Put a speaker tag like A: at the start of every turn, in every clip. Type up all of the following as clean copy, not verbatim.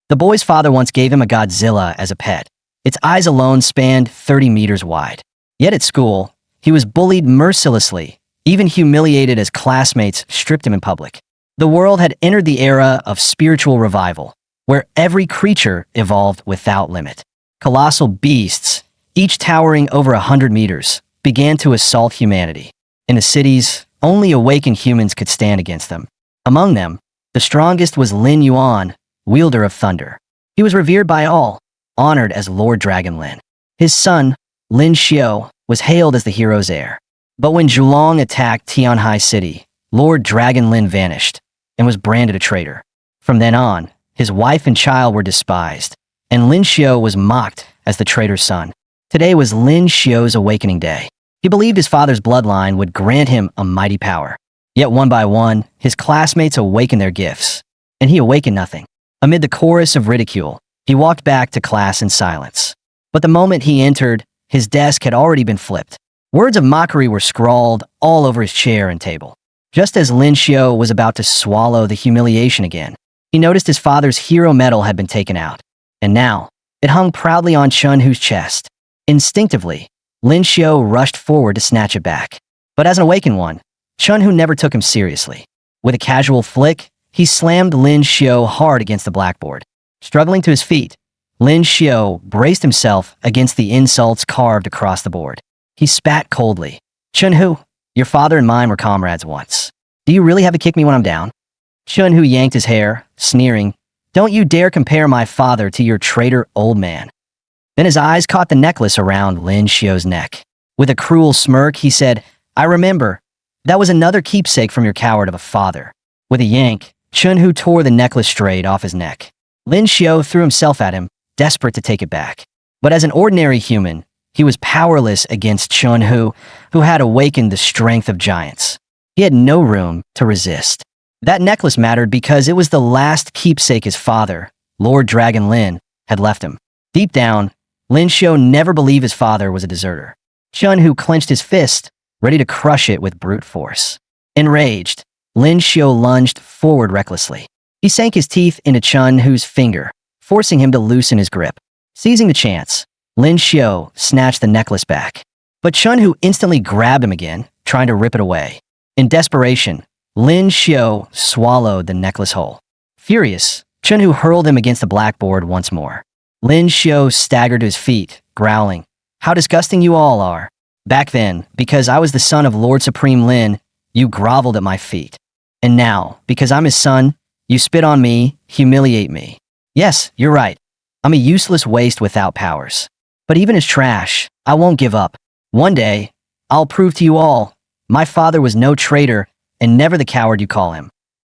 A: The boy's father once gave him a Godzilla as a pet. Its eyes alone spanned 30 meters wide. Yet at school, he was bullied mercilessly, even humiliated as classmates stripped him in public. The world had entered the era of spiritual revival, where every creature evolved without limit. Colossal beasts, each towering over 100 meters, began to assault humanity. In the cities, only awakened humans could stand against them. Among them, the strongest was Lin Yuan, wielder of thunder. He was revered by all, honored as Lord Dragon Lin. His son, Lin Xiao, was hailed as the hero's heir. But when Zhulong attacked Tianhai City, Lord Dragon Lin vanished and was branded a traitor. From then on, his wife and child were despised, and Lin Xiao was mocked as the traitor's son. Today was Lin Xiao's awakening day. He believed his father's bloodline would grant him a mighty power. Yet one by one, his classmates awakened their gifts, and he awakened nothing. Amid the chorus of ridicule, he walked back to class in silence. But the moment he entered, his desk had already been flipped. Words of mockery were scrawled all over his chair and table. Just as Lin Xiao was about to swallow the humiliation again, he noticed his father's hero medal had been taken out. And now, it hung proudly on Chunhu's chest. Instinctively, Lin Xiao rushed forward to snatch it back. But as an awakened one, Chunhu never took him seriously. With a casual flick, he slammed Lin Xiao hard against the blackboard. Struggling to his feet, Lin Xiao braced himself against the insults carved across the board. He spat coldly. "Chunhu, your father and mine were comrades once. Do you really have to kick me when I'm down?" Chunhu yanked his hair, sneering, "Don't you dare compare my father to your traitor old man." Then his eyes caught the necklace around Lin Xiao's neck. With a cruel smirk, he said, "I remember. That was another keepsake from your coward of a father." With a yank, Chunhu tore the necklace straight off his neck. Lin Xiao threw himself at him, desperate to take it back. But as an ordinary human, he was powerless against Chunhu, who had awakened the strength of giants. He had no room to resist. That necklace mattered because it was the last keepsake his father, Lord Dragon Lin, had left him. Deep down, Lin Xiao never believed his father was a deserter. Chunhu clenched his fist, ready to crush it with brute force. Enraged, Lin Xiao lunged forward recklessly. He sank his teeth into Chunhu's finger, forcing him to loosen his grip. Seizing the chance, Lin Xiao snatched the necklace back. But Chunhu instantly grabbed him again, trying to rip it away. In desperation, Lin Xiao swallowed the necklace whole. Furious, Chunhu hurled him against the blackboard once more. Lin Xiao staggered to his feet, growling, "How disgusting you all are. Back then, because I was the son of Lord Supreme Lin, you groveled at my feet. And now, because I'm his son, you spit on me, humiliate me. Yes, you're right. I'm a useless waste without powers. But even as trash, I won't give up. One day, I'll prove to you all, my father was no traitor and never the coward you call him."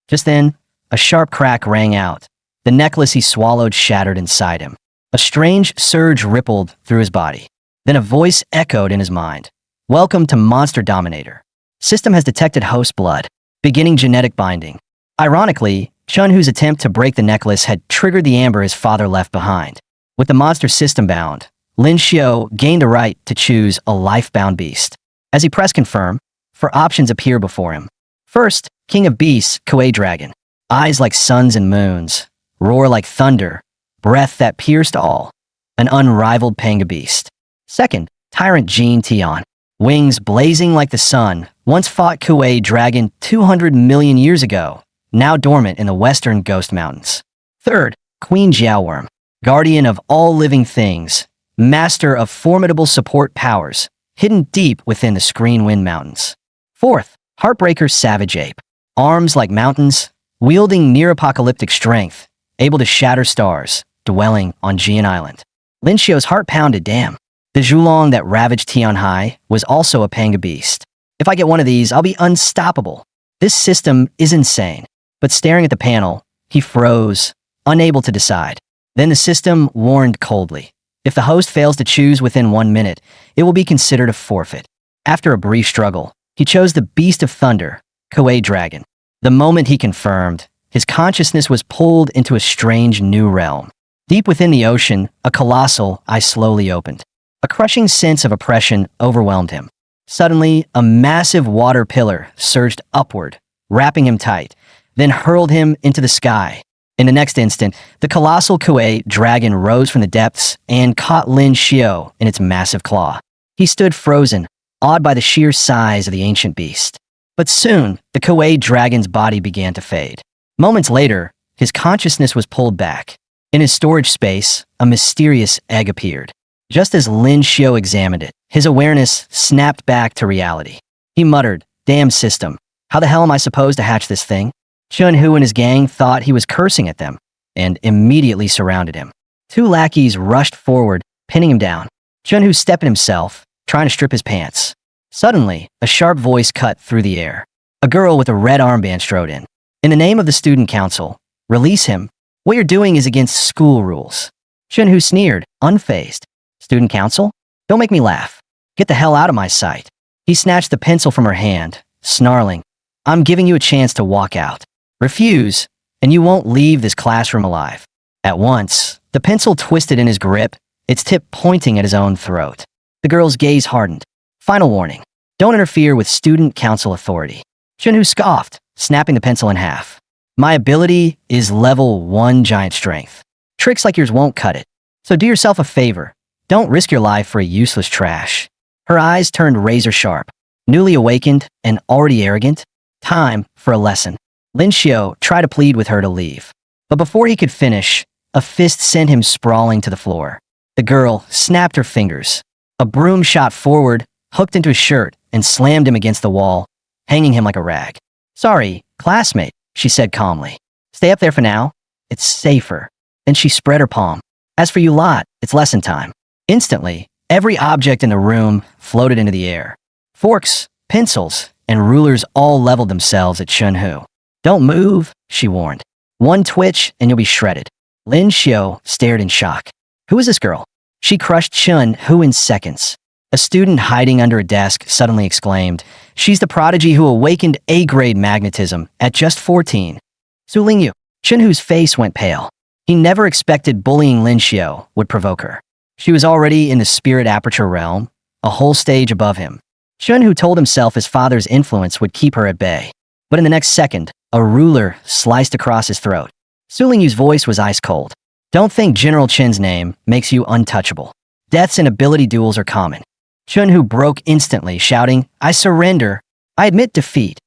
A: Just then, a sharp crack rang out. The necklace he swallowed shattered inside him. A strange surge rippled through his body. Then a voice echoed in his mind. "Welcome to Monster Dominator. System has detected host blood, beginning genetic binding." Ironically, Chunhu's attempt to break the necklace had triggered the amber his father left behind. With the monster system bound, Lin Xiao gained the right to choose a lifebound beast. As he pressed confirm, 4 options appeared before him. First, King of Beasts, Kuei Dragon. Eyes like suns and moons, roar like thunder, breath that pierced all. An unrivaled panga beast. Second, Tyrant Jin Tian. Wings blazing like the sun, once fought Kuei Dragon 200 million years ago, now dormant in the western Ghost Mountains. Third, Queen Jiaoworm. Guardian of all living things, master of formidable support powers, hidden deep within the Screen Wind Mountains. Fourth, Heartbreaker Savage Ape. Arms like mountains, wielding near-apocalyptic strength, able to shatter stars, dwelling on Jian Island. Lin Xiao's heart pounded, damn. The Zhulong that ravaged Tianhai was also a panga beast. If I get one of these, I'll be unstoppable. This system is insane. But staring at the panel, he froze, unable to decide. Then the system warned coldly. If the host fails to choose within 1 minute, it will be considered a forfeit. After a brief struggle, he chose the Beast of Thunder, Kuei Dragon. The moment he confirmed, his consciousness was pulled into a strange new realm. Deep within the ocean, a colossal eye slowly opened. A crushing sense of oppression overwhelmed him. Suddenly, a massive water pillar surged upward, wrapping him tight, then hurled him into the sky. In the next instant, the colossal Kuei dragon rose from the depths and caught Lin Xiao in its massive claw. He stood frozen, awed by the sheer size of the ancient beast. But soon, the Kuei dragon's body began to fade. Moments later, his consciousness was pulled back. In his storage space, a mysterious egg appeared. Just as Lin Xiao examined it, his awareness snapped back to reality. He muttered, "Damn system. How the hell am I supposed to hatch this thing?" Chun-Hu and his gang thought he was cursing at them and immediately surrounded him. Two lackeys rushed forward, pinning him down. Chun-Hu stepped in himself, trying to strip his pants. Suddenly, a sharp voice cut through the air. A girl with a red armband strode in. "In the name of the student council, release him. What you're doing is against school rules." Chun-Hu sneered, unfazed. "Student council? Don't make me laugh. Get the hell out of my sight." He snatched the pencil from her hand, snarling, "I'm giving you a chance to walk out. Refuse, and you won't leave this classroom alive." At once, the pencil twisted in his grip, its tip pointing at his own throat. The girl's gaze hardened. "Final warning. Don't interfere with student council authority." Chun-Hu scoffed, snapping the pencil in half. "My ability is level 1 giant strength. Tricks like yours won't cut it. So do yourself a favor. Don't risk your life for a useless trash." Her eyes turned razor sharp. Newly awakened and already arrogant? Time for a lesson. Lin Xiao tried to plead with her to leave. But before he could finish, a fist sent him sprawling to the floor. The girl snapped her fingers. A broom shot forward, hooked into his shirt, and slammed him against the wall, hanging him like a rag. "Sorry, classmate," she said calmly. "Stay up there for now. It's safer." Then she spread her palm. "As for you lot, it's lesson time." Instantly, every object in the room floated into the air. Forks, pencils, and rulers all leveled themselves at Chun-Hu. "Don't move," she warned. "One twitch and you'll be shredded." Lin Xiao stared in shock. Who is this girl? She crushed Chun-Hu in seconds. A student hiding under a desk suddenly exclaimed, "She's the prodigy who awakened A-grade magnetism at just 14. Su Lingyu." Chun-Hu's face went pale. He never expected bullying Lin Xiao would provoke her. She was already in the spirit aperture realm, a whole stage above him. Chun-Hu told himself his father's influence would keep her at bay. But in the next second, a ruler sliced across his throat. Su Lingyu's voice was ice cold. "Don't think General Chen's name makes you untouchable. Deaths and ability duels are common." Chun-Hu broke instantly, shouting, "I surrender. I admit defeat."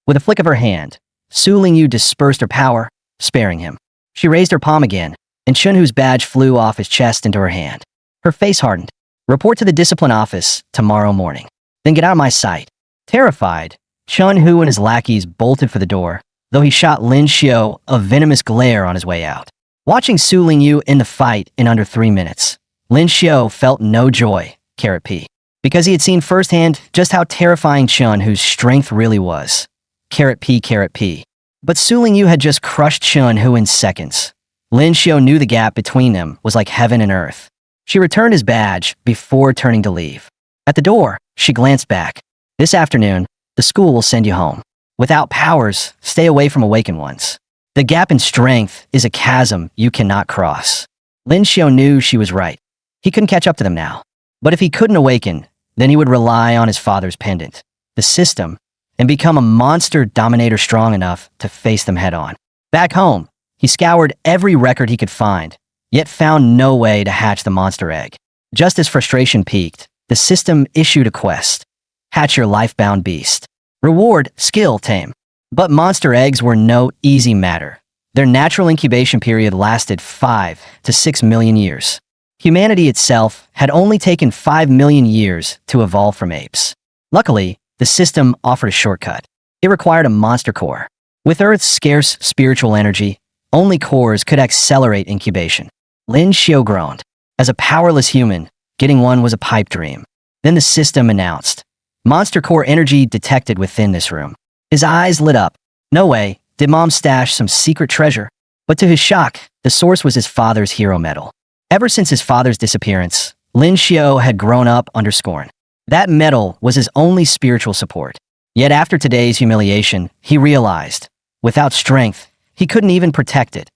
A: With a flick of her hand, Su Lingyu dispersed her power, sparing him. She raised her palm again, and Chun-Hu's badge flew off his chest into her hand. Her face hardened. "Report to the discipline office tomorrow morning. Then get out of my sight." Terrified, Chun-Hu and his lackeys bolted for the door, though he shot Lin Xiao a venomous glare on his way out. Watching Su Lingyu end the fight in under 3 minutes, Lin Xiao felt no joy, carapace, because he had seen firsthand just how terrifying Chun-Hu's strength really was. Carapace. But Su Lingyu had just crushed Chun-Hu in seconds. Lin Xiao knew the gap between them was like heaven and earth. She returned his badge before turning to leave. At the door, she glanced back. "This afternoon, the school will send you home. Without powers, stay away from awakened ones. The gap in strength is a chasm you cannot cross." Lin Xiao knew she was right. He couldn't catch up to them now. But if he couldn't awaken, then he would rely on his father's pendant, the system, and become a monster dominator strong enough to face them head on. Back home, he scoured every record he could find, yet found no way to hatch the monster egg. Just as frustration peaked, the system issued a quest. Hatch your lifebound beast. Reward, skill, tame. But monster eggs were no easy matter. Their natural incubation period lasted 5 to 6 million years. Humanity itself had only taken 5 million years to evolve from apes. Luckily, the system offered a shortcut. It required a monster core. With Earth's scarce spiritual energy, only cores could accelerate incubation. Lin Xiao groaned. As a powerless human, getting one was a pipe dream. Then the system announced, "Monster core energy detected within this room." His eyes lit up. No way, did Mom stash some secret treasure? But to his shock, the source was his father's hero metal. Ever since his father's disappearance, Lin Xiao had grown up under scorn. That metal was his only spiritual support. Yet after today's humiliation, he realized, without strength, he couldn't even protect it,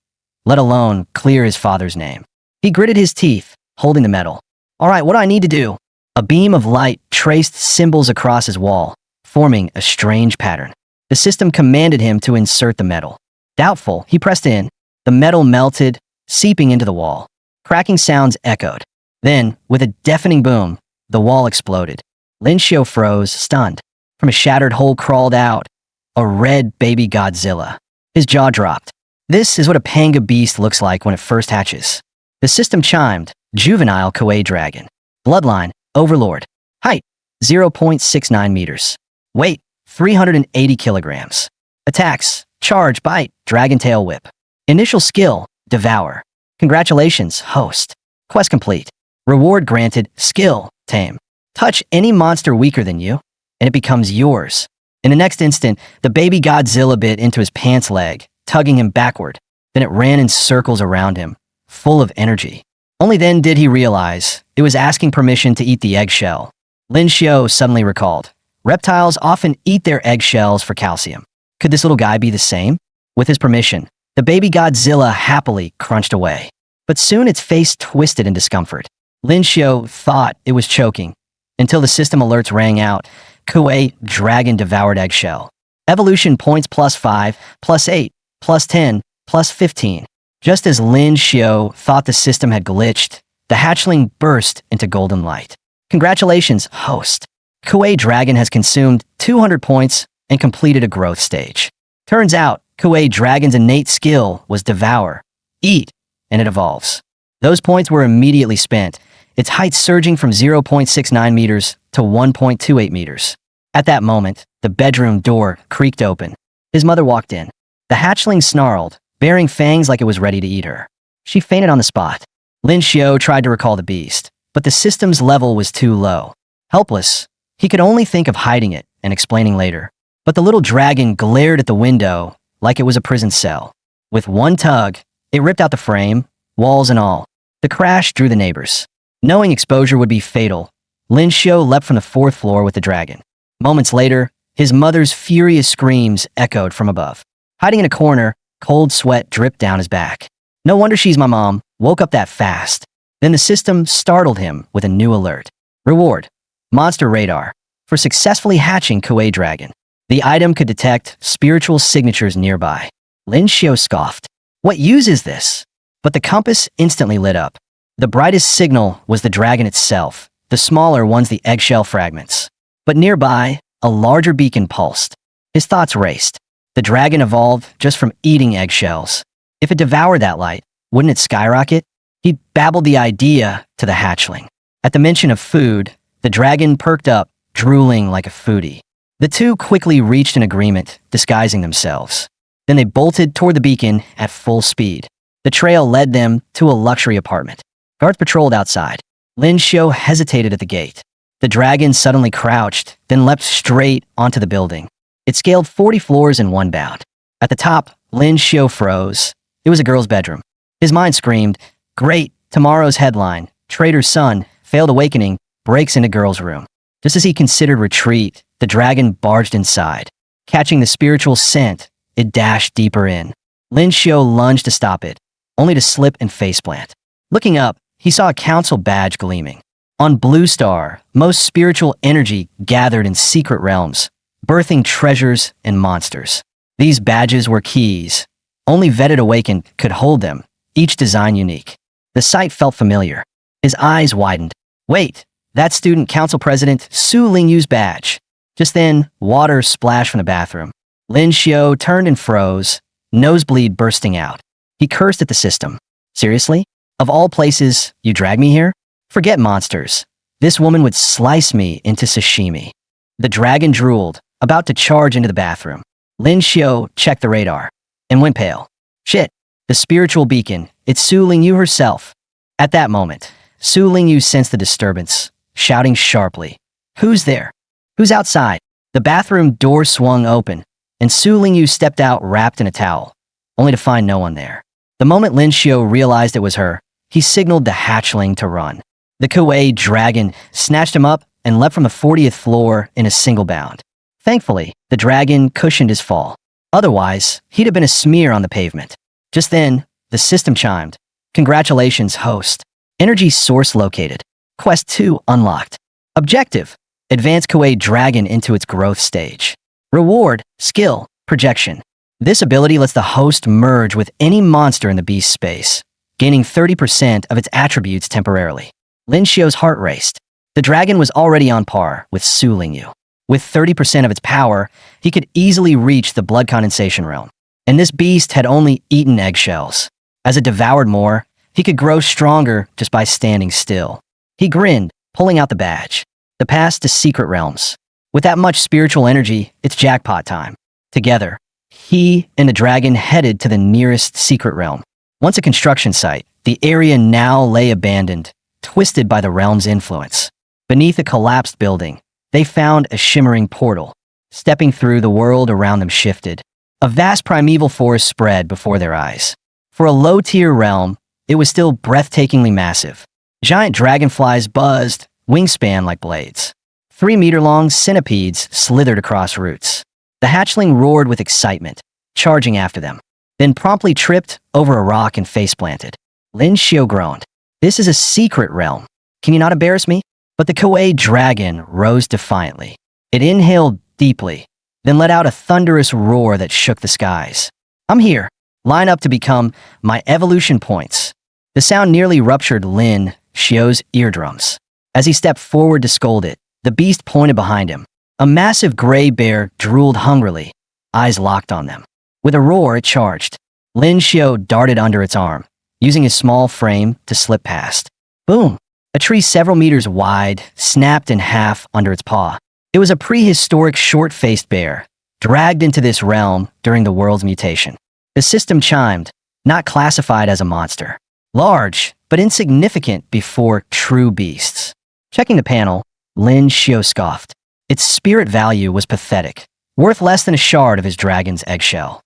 A: let alone clear his father's name. He gritted his teeth, holding the metal. "All right, what do I need to do?" A beam of light traced symbols across his wall, forming a strange pattern. The system commanded him to insert the metal. Doubtful, he pressed in. The metal melted, seeping into the wall. Cracking sounds echoed. Then, with a deafening boom, the wall exploded. Lin Xiu froze, stunned. From a shattered hole crawled out a red baby Godzilla. His jaw dropped. This is what a panga beast looks like when it first hatches. The system chimed, juvenile Kuei dragon. Bloodline, overlord. Height, 0.69 meters. Weight, 380 kilograms. Attacks, charge, bite, dragon tail whip. Initial skill, devour. Congratulations, host. Quest complete. Reward granted, skill, tame. Touch any monster weaker than you, and it becomes yours. In the next instant, the baby Godzilla bit into his pants leg, tugging him backward. Then it ran in circles around him, full of energy. Only then did he realize it was asking permission to eat the eggshell. Lin Xiu suddenly recalled. Reptiles often eat their eggshells for calcium. Could this little guy be the same? With his permission, the baby Godzilla happily crunched away. But soon its face twisted in discomfort. Lin Xiu thought it was choking, until the system alerts rang out. Kuei dragon devoured eggshell. Evolution points +5, +8, +10, +15. Just as Lin Xiu thought the system had glitched, the hatchling burst into golden light. Congratulations, host. Kuei dragon has consumed 200 points and completed a growth stage. Turns out, Kuei dragon's innate skill was devour, eat, and it evolves. Those points were immediately spent, its height surging from 0.69 meters to 1.28 meters. At that moment, the bedroom door creaked open. His mother walked in. The hatchling snarled, baring fangs like it was ready to eat her. She fainted on the spot. Lin Xiu tried to recall the beast, but the system's level was too low. Helpless, he could only think of hiding it and explaining later. But the little dragon glared at the window like it was a prison cell. With one tug, it ripped out the frame, walls and all. The crash drew the neighbors. Knowing exposure would be fatal, Lin Xiu leapt from the 4th floor with the dragon. Moments later, his mother's furious screams echoed from above. Hiding in a corner, cold sweat dripped down his back. No wonder she's my mom, woke up that fast. Then the system startled him with a new alert. Reward, monster radar, for successfully hatching Kuei dragon. The item could detect spiritual signatures nearby. Lin Xiu scoffed. What use is this? But the compass instantly lit up. The brightest signal was the dragon itself, the smaller ones the eggshell fragments. But nearby, a larger beacon pulsed. His thoughts raced. The dragon evolved just from eating eggshells. If it devoured that light, wouldn't it skyrocket? He babbled the idea to the hatchling. At the mention of food, the dragon perked up, drooling like a foodie. The two quickly reached an agreement, disguising themselves. Then they bolted toward the beacon at full speed. The trail led them to a luxury apartment. Guards patrolled outside. Lin Xiu hesitated at the gate. The dragon suddenly crouched, then leapt straight onto the building. It scaled 40 floors in one bound. At the top, Lin Xiu froze. It was a girl's bedroom. His mind screamed, "Great, tomorrow's headline. Trader's son, failed awakening, breaks into girl's room." Just as he considered retreat, the dragon barged inside. Catching the spiritual scent, it dashed deeper in. Lin Xiu lunged to stop it, only to slip and faceplant. Looking up, he saw a council badge gleaming. On Blue Star, most spiritual energy gathered in secret realms, birthing treasures and monsters. These badges were keys. Only vetted awakened could hold them, each design unique. The sight felt familiar. His eyes widened. Wait, that's student council president Su Lingyu's badge. Just then, water splashed from the bathroom. Lin Xiu turned and froze, nosebleed bursting out. He cursed at the system. Seriously? Of all places, you drag me here? Forget monsters. This woman would slice me into sashimi. The dragon drooled, about to charge into the bathroom. Lin Xiu checked the radar and went pale. Shit, the spiritual beacon, it's Su Lingyu herself. At that moment, Su Lingyu sensed the disturbance, shouting sharply, "Who's there? Who's outside?" The bathroom door swung open, and Su Lingyu stepped out wrapped in a towel, only to find no one there. The moment Lin Xiu realized it was her, he signaled the hatchling to run. The Kuei dragon snatched him up and leapt from the 40th floor in a single bound. Thankfully, the dragon cushioned his fall. Otherwise, he'd have been a smear on the pavement. Just then, the system chimed. Congratulations, host. Energy source located. Quest 2 unlocked. Objective: advance Kuei dragon into its growth stage. Reward: skill, projection. This ability lets the host merge with any monster in the beast's space, gaining 30% of its attributes temporarily. Lin Xiu's heart raced. The dragon was already on par with Su Lingyu. With 30% of its power, he could easily reach the blood condensation realm. And this beast had only eaten eggshells. As it devoured more, he could grow stronger just by standing still. He grinned, pulling out the badge. The pass to secret realms. With that much spiritual energy, it's jackpot time. Together, he and the dragon headed to the nearest secret realm. Once a construction site, the area now lay abandoned, twisted by the realm's influence. Beneath a collapsed building, they found a shimmering portal. Stepping through, the world around them shifted. A vast primeval forest spread before their eyes. For a low-tier realm, it was still breathtakingly massive. Giant dragonflies buzzed, wingspan like blades. 3-meter-long centipedes slithered across roots. The hatchling roared with excitement, charging after them, then promptly tripped over a rock and face-planted. Lin Xiu groaned. This is a secret realm. Can you not embarrass me? But the Kuei dragon rose defiantly. It inhaled deeply, then let out a thunderous roar that shook the skies. I'm here. Line up to become my evolution points. The sound nearly ruptured Lin Xiu's eardrums. As he stepped forward to scold it, the beast pointed behind him. A massive gray bear drooled hungrily, eyes locked on them. With a roar, it charged. Lin Xiu darted under its arm, using his small frame to slip past. Boom! A tree several meters wide snapped in half under its paw. It was a prehistoric short-faced bear, dragged into this realm during the world's mutation. The system chimed, not classified as a monster. Large, but insignificant before true beasts. Checking the panel, Lin Xiu scoffed. Its spirit value was pathetic, worth less than a shard of his dragon's eggshell.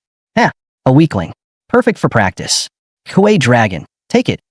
A: A weakling. Perfect for practice. Kuei dragon, take it.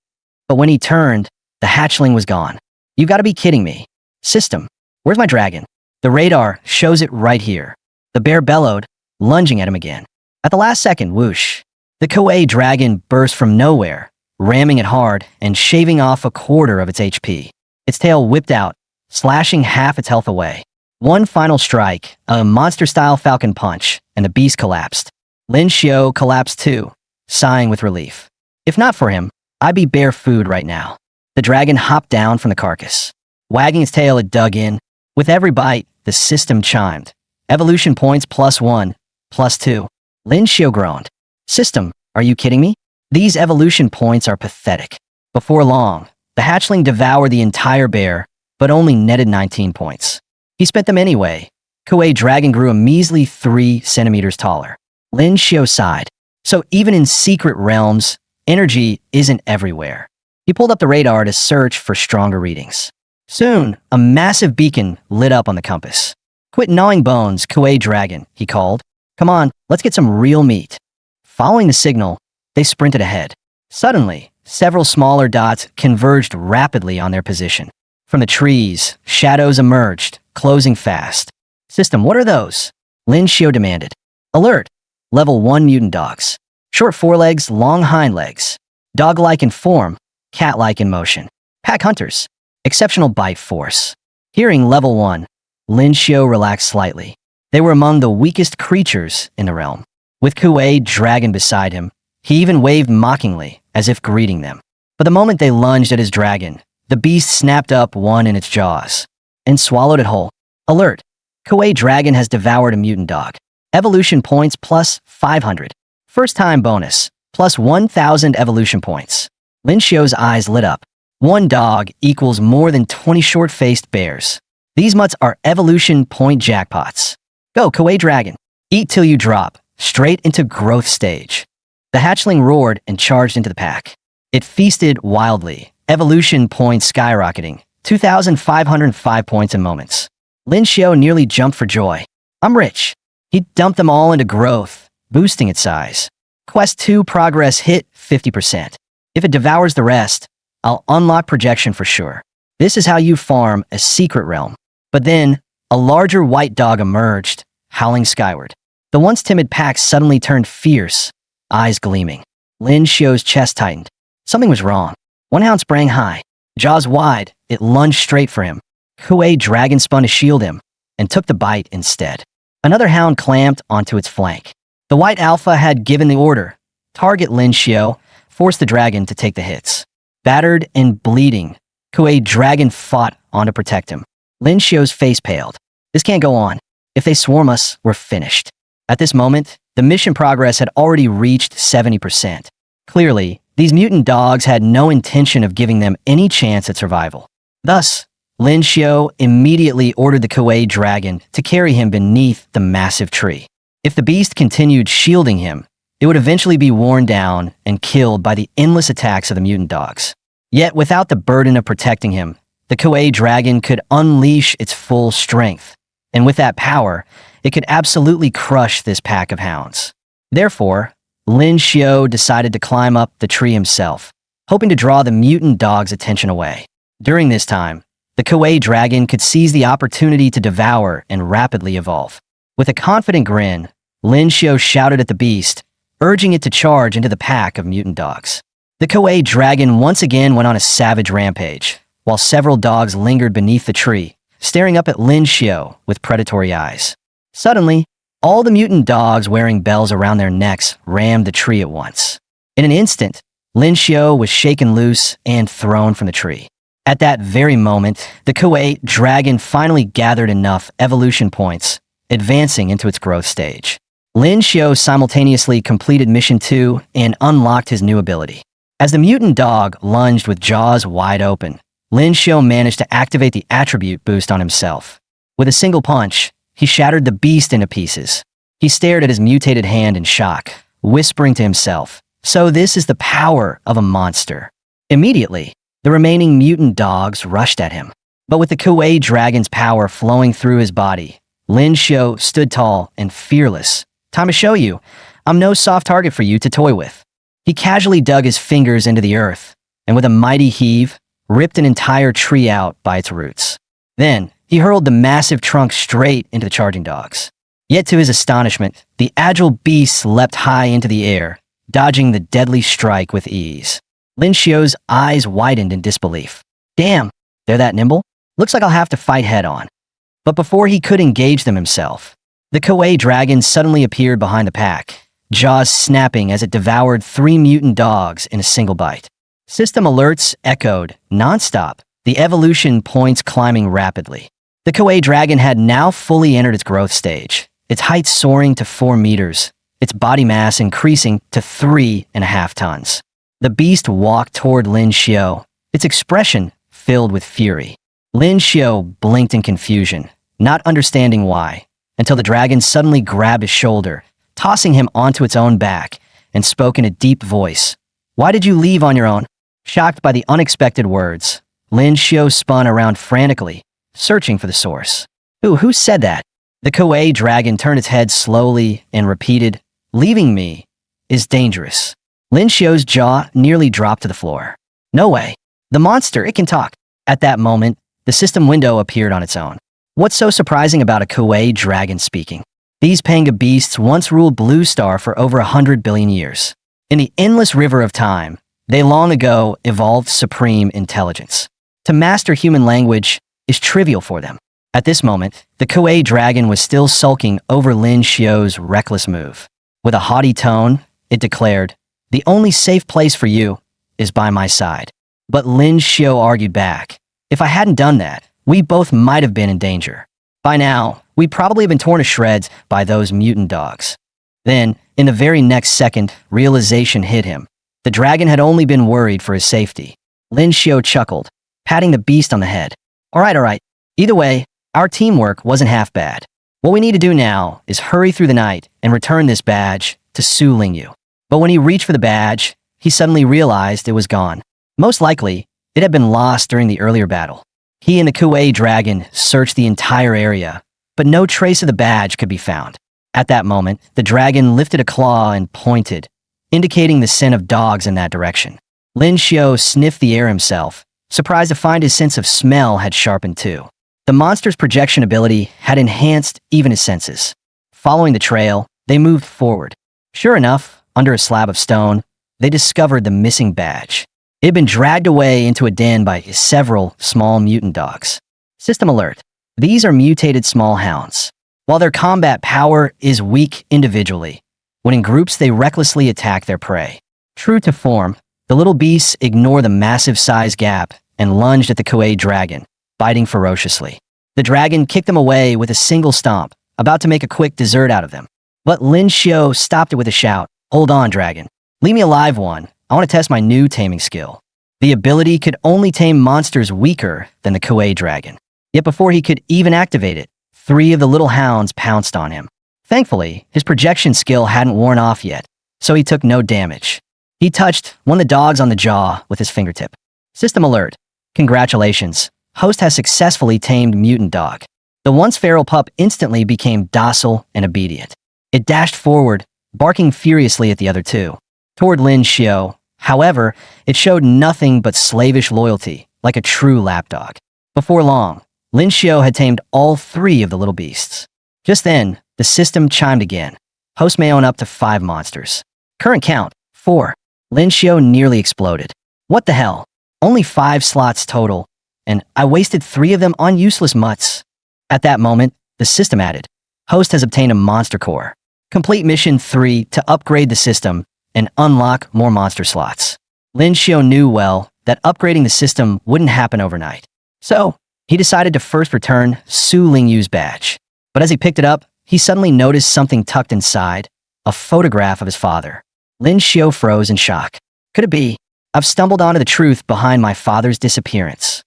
A: But when he turned, the hatchling was gone. You gotta be kidding me. System, where's my dragon? The radar shows it right here. The bear bellowed, lunging at him again. At the last second, whoosh. The Kuei dragon burst from nowhere, ramming it hard and shaving off a quarter of its HP. Its tail whipped out, slashing half its health away. One final strike, a monster-style falcon punch, and the beast collapsed. Lin Xiu collapsed too, sighing with relief. If not for him, I'd be bare food right now. The dragon hopped down from the carcass. Wagging its tail, it dug in. With every bite, the system chimed. Evolution points +1, +2. Lin Xiu groaned. System, are you kidding me? These evolution points are pathetic. Before long, the hatchling devoured the entire bear, but only netted 19 points. He spent them anyway. Kuei dragon grew a measly 3 centimeters taller. Lin Xiu sighed. So even in secret realms, energy isn't everywhere. He pulled up the radar to search for stronger readings. Soon, a massive beacon lit up on the compass. Quit gnawing bones, Kuei dragon, he called. Come on, let's get some real meat. Following the signal, they sprinted ahead. Suddenly, several smaller dots converged rapidly on their position. From the trees, shadows emerged, closing fast. System, what are those? Lin Xiu demanded. Alert! Level 1 mutant dogs. Short forelegs, long hind legs. Dog-like in form, cat-like in motion. Pack hunters. Exceptional bite force. Hearing level 1, Lin Xiu relaxed slightly. They were among the weakest creatures in the realm. With Kuei dragon beside him, he even waved mockingly, as if greeting them. But the moment they lunged at his dragon, the beast snapped up one in its jaws and swallowed it whole. Alert! Kuei dragon has devoured a mutant dog. Evolution points +500. First time bonus, +1,000 evolution points. Lin Xiu's eyes lit up. One dog equals more than 20 short-faced bears. These mutts are evolution point jackpots. Go, Kuei dragon. Eat till you drop, straight into growth stage. The hatchling roared and charged into the pack. It feasted wildly, evolution points skyrocketing, 2,505 points in moments. Lin Xiu nearly jumped for joy. I'm rich. He dumped them all into growth, boosting its size. Quest 2 progress hit 50%. If it devours the rest, I'll unlock projection for sure. This is how you farm a secret realm. But then, a larger white dog emerged, howling skyward. The once timid pack suddenly turned fierce, eyes gleaming. Lin Xiu's chest tightened. Something was wrong. One hound sprang high. Jaws wide, it lunged straight for him. Kuei dragon spun to shield him, and took the bite instead. Another hound clamped onto its flank. The white alpha had given the order. Target Lin Xiao, force the dragon to take the hits. Battered and bleeding, Kuei dragon fought on to protect him. Lin Xiao's face paled. This can't go on. If they swarm us, we're finished. At this moment, the mission progress had already reached 70%. Clearly, these mutant dogs had no intention of giving them any chance at survival. Thus, Lin Xiao immediately ordered the Kuei dragon to carry him beneath the massive tree. If the beast continued shielding him, it would eventually be worn down and killed by the endless attacks of the mutant dogs. Yet without the burden of protecting him, the Kuei dragon could unleash its full strength, and with that power, it could absolutely crush this pack of hounds. Therefore, Lin Xiao decided to climb up the tree himself, hoping to draw the mutant dog's attention away. During this time, the Kuei dragon could seize the opportunity to devour and rapidly evolve. With a confident grin, Lin Xiao shouted at the beast, urging it to charge into the pack of mutant dogs. The Kuei dragon once again went on a savage rampage, while several dogs lingered beneath the tree, staring up at Lin Xiao with predatory eyes. Suddenly, all the mutant dogs wearing bells around their necks rammed the tree at once. In an instant, Lin Xiao was shaken loose and thrown from the tree. At that very moment, the Kuei dragon finally gathered enough evolution points, advancing into its growth stage. Lin Xiao simultaneously completed Mission 2 and unlocked his new ability. As the mutant dog lunged with jaws wide open, Lin Xiao managed to activate the attribute boost on himself. With a single punch, he shattered the beast into pieces. He stared at his mutated hand in shock, whispering to himself, "So this is the power of a monster." Immediately, the remaining mutant dogs rushed at him. But with the Kuei dragon's power flowing through his body, Lin Xiao stood tall and fearless. "Time to show you. I'm no soft target for you to toy with." He casually dug his fingers into the earth, and with a mighty heave, ripped an entire tree out by its roots. Then, he hurled the massive trunk straight into the charging dogs. Yet to his astonishment, the agile beasts leapt high into the air, dodging the deadly strike with ease. Lin Xiao's eyes widened in disbelief. "Damn, they're that nimble? Looks like I'll have to fight head-on." But before he could engage them himself, the Kuei dragon suddenly appeared behind the pack, jaws snapping as it devoured 3 mutant dogs in a single bite. System alerts echoed non-stop, the evolution points climbing rapidly. The Kuei dragon had now fully entered its growth stage, its height soaring to 4 meters, its body mass increasing to 3.5 tons. The beast walked toward Lin Xiao, its expression filled with fury. Lin Xiao blinked in confusion, not understanding why, until the dragon suddenly grabbed his shoulder, tossing him onto its own back, and spoke in a deep voice. "Why did you leave on your own?" Shocked by the unexpected words, Lin Xiao spun around frantically, searching for the source. Who said that?" The Kuei dragon turned its head slowly and repeated, "Leaving me is dangerous." Lin Xiao's jaw nearly dropped to the floor. "No way. The monster, it can talk." At that moment, the system window appeared on its own. What's so surprising about a Kuei dragon speaking? These panga beasts once ruled Blue Star for over 100 billion years. In the endless river of time, they long ago evolved supreme intelligence. To master human language is trivial for them. At this moment, the Kuei dragon was still sulking over Lin Xiao's reckless move. With a haughty tone, it declared, "The only safe place for you is by my side." But Lin Xiao argued back, "If I hadn't done that, we both might have been in danger. By now, we'd probably have been torn to shreds by those mutant dogs." Then, in the very next second, realization hit him. The dragon had only been worried for his safety. Lin Xiao chuckled, patting the beast on the head. All right. Either way, our teamwork wasn't half bad. What we need to do now is hurry through the night and return this badge to Su Lingyu." But when he reached for the badge, he suddenly realized it was gone. Most likely, it had been lost during the earlier battle. He and the Kuei dragon searched the entire area, but no trace of the badge could be found. At that moment, the dragon lifted a claw and pointed, indicating the scent of dogs in that direction. Lin Xiao sniffed the air himself, surprised to find his sense of smell had sharpened too. The monster's projection ability had enhanced even his senses. Following the trail, they moved forward. Sure enough, under a slab of stone, they discovered the missing badge. It had been dragged away into a den by several small mutant dogs. System alert. These are mutated small hounds. While their combat power is weak individually, When in groups, they recklessly attack their prey. True to form, the little beasts ignore the massive size gap and lunged at the Kuei dragon, biting ferociously. The dragon kicked them away with a single stomp, about to make a quick dessert out of them. But Lin Xiao stopped it with a shout. "Hold on, dragon. Leave me a live one. I want to test my new taming skill." The ability could only tame monsters weaker than the Kuei dragon. Yet before he could even activate it, 3 of the little hounds pounced on him. Thankfully, his projection skill hadn't worn off yet, so he took no damage. He touched one of the dogs on the jaw with his fingertip. System alert. Congratulations. Host has successfully tamed mutant dog. The once feral pup instantly became docile and obedient. It dashed forward, barking furiously at the other 2. Toward Lin Xiao, however, it showed nothing but slavish loyalty, like a true lapdog. Before long, Lin Xiao had tamed all 3 of the little beasts. Just then, the system chimed again. Host may own up to 5 monsters. Current count, 4. Lin Xiao nearly exploded. What the hell? Only 5 slots total, and I wasted 3 of them on useless mutts. At that moment, the system added, Host has obtained a monster core. Complete mission 3 to upgrade the system and unlock more monster slots. Lin Xiao knew well that upgrading the system wouldn't happen overnight. So, he decided to first return Su Lingyu's badge. But as he picked it up, he suddenly noticed something tucked inside, a photograph of his father. Lin Xiao froze in shock. Could it be? I've stumbled onto the truth behind my father's disappearance.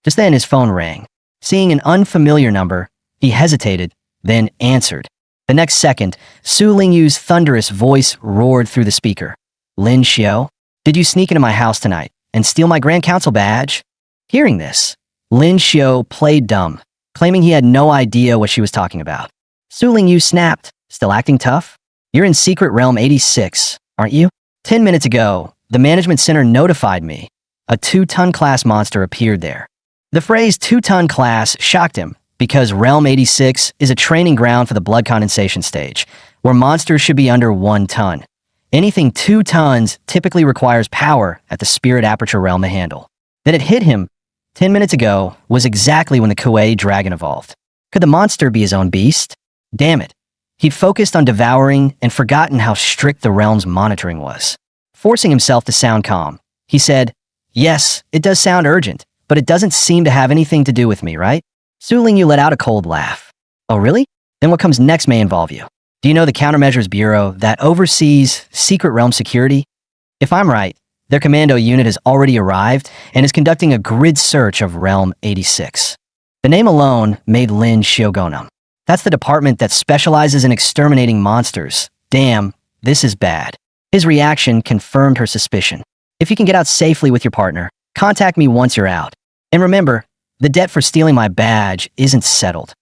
A: Just then his phone rang. Seeing an unfamiliar number, he hesitated, then answered. The next second, Su Lingyu's thunderous voice roared through the speaker. Lin Xiao, did you sneak into my house tonight and steal my Grand Council badge? Hearing this, Lin Xiao played dumb, claiming he had no idea what she was talking about. Su Lingyu snapped, still acting tough? You're in Secret Realm 86, aren't you? 10 minutes ago, the management center notified me. A 2-ton class monster appeared there. The phrase 2-ton class shocked him because Realm 86 is a training ground for the blood condensation stage, where monsters should be under 1 ton. Anything 2 tons typically requires power at the spirit aperture realm to handle. That it hit him 10 minutes ago was exactly when the Kuei dragon evolved. Could the monster be his own beast? Damn it. He'd focused on devouring and forgotten how strict the realm's monitoring was. Forcing himself to sound calm, he said, Yes, it does sound urgent, but it doesn't seem to have anything to do with me, right? Su Lingyu let out a cold laugh. Oh, really? Then what comes next may involve you. Do you know the Countermeasures Bureau that oversees Secret Realm security? If I'm right, their commando unit has already arrived and is conducting a grid search of Realm 86. The name alone made Lin Xiao go numb. That's the department that specializes in exterminating monsters. Damn, this is bad. His reaction confirmed her suspicion. If you can get out safely with your partner, contact me once you're out. And remember, the debt for stealing my badge isn't settled.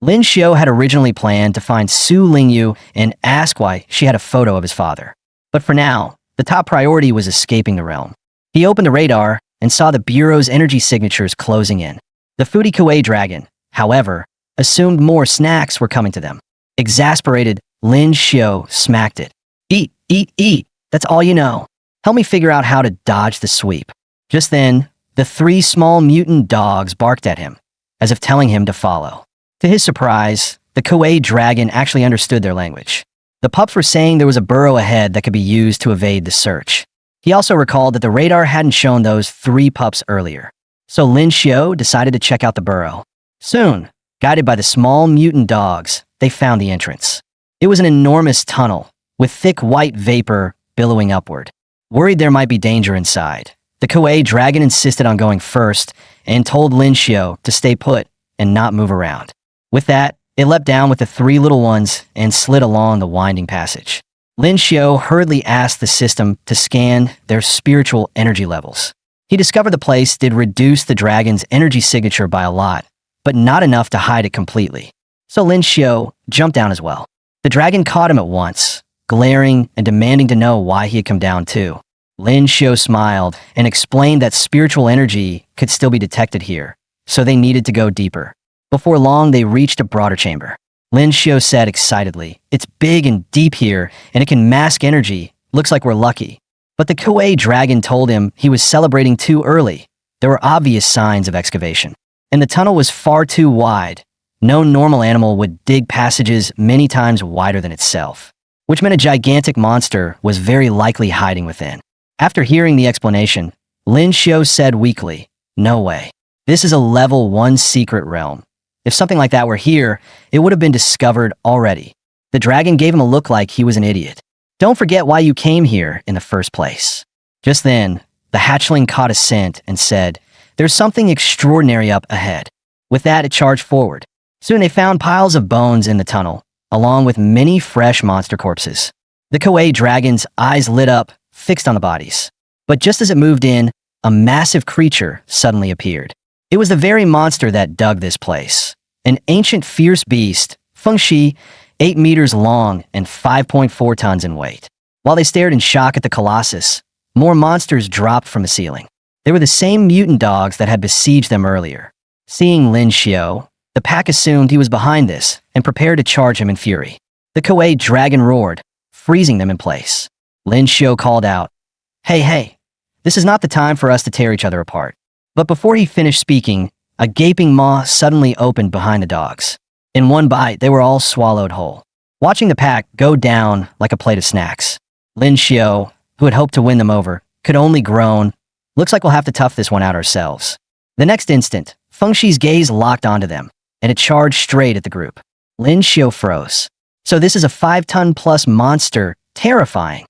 A: Lin Xiao had originally planned to find Su Lingyu and ask why she had a photo of his father. But for now, the top priority was escaping the realm. He opened the radar and saw the Bureau's energy signatures closing in. The Foodie Kuei dragon, however, assumed more snacks were coming to them. Exasperated, Lin Xiao smacked it. Eat, eat, eat. That's all you know. Help me figure out how to dodge the sweep. Just then, the 3 small mutant dogs barked at him, as if telling him to follow. To his surprise, the Kuei dragon actually understood their language. The pups were saying there was a burrow ahead that could be used to evade the search. He also recalled that the radar hadn't shown those 3 pups earlier. So Lin Xiao decided to check out the burrow. Soon, guided by the small mutant dogs, they found the entrance. It was an enormous tunnel, with thick white vapor billowing upward. Worried there might be danger inside, the Kuei dragon insisted on going first and told Lin Xiao to stay put and not move around. With that, it leapt down with the 3 little ones and slid along the winding passage. Lin Xiao hurriedly asked the system to scan their spiritual energy levels. He discovered the place did reduce the dragon's energy signature by a lot, but not enough to hide it completely. So Lin Xiao jumped down as well. The dragon caught him at once, glaring and demanding to know why he had come down too. Lin Xiao smiled and explained that spiritual energy could still be detected here, so they needed to go deeper. Before long, they reached a broader chamber. Lin Xiao said excitedly, It's big and deep here, and it can mask energy. Looks like we're lucky. But the Kuei dragon told him he was celebrating too early. There were obvious signs of excavation. And the tunnel was far too wide. No normal animal would dig passages many times wider than itself. which meant a gigantic monster was very likely hiding within. After hearing the explanation, Lin Xiu said weakly, "No way. This is a level 1 secret realm. If something like that were here, it would have been discovered already." The dragon gave him a look like he was an idiot. "Don't forget why you came here in the first place." Just then, the hatchling caught a scent and said, "There's something extraordinary up ahead." With that, it charged forward. Soon they found piles of bones in the tunnel, along with many fresh monster corpses. The Kuei dragon's eyes lit up, fixed on the bodies. But just as it moved in, a massive creature suddenly appeared. It was the very monster that dug this place. An ancient fierce beast, Fengxi, 8 meters long and 5.4 tons in weight. While they stared in shock at the colossus, more monsters dropped from the ceiling. They were the same mutant dogs that had besieged them earlier. Seeing Lin Xiu, the pack assumed he was behind this and prepared to charge him in fury. The Kuei dragon roared, freezing them in place. Lin Xiu called out, Hey, this is not the time for us to tear each other apart." But before he finished speaking, a gaping maw suddenly opened behind the dogs. In one bite, they were all swallowed whole. Watching the pack go down like a plate of snacks, Lin Xiu, who had hoped to win them over, could only groan, "Looks like we'll have to tough this one out ourselves." The next instant, Fengxi's gaze locked onto them, and it charged straight at the group. Lin Xiu froze. So this is a 5-ton-plus monster, terrifying.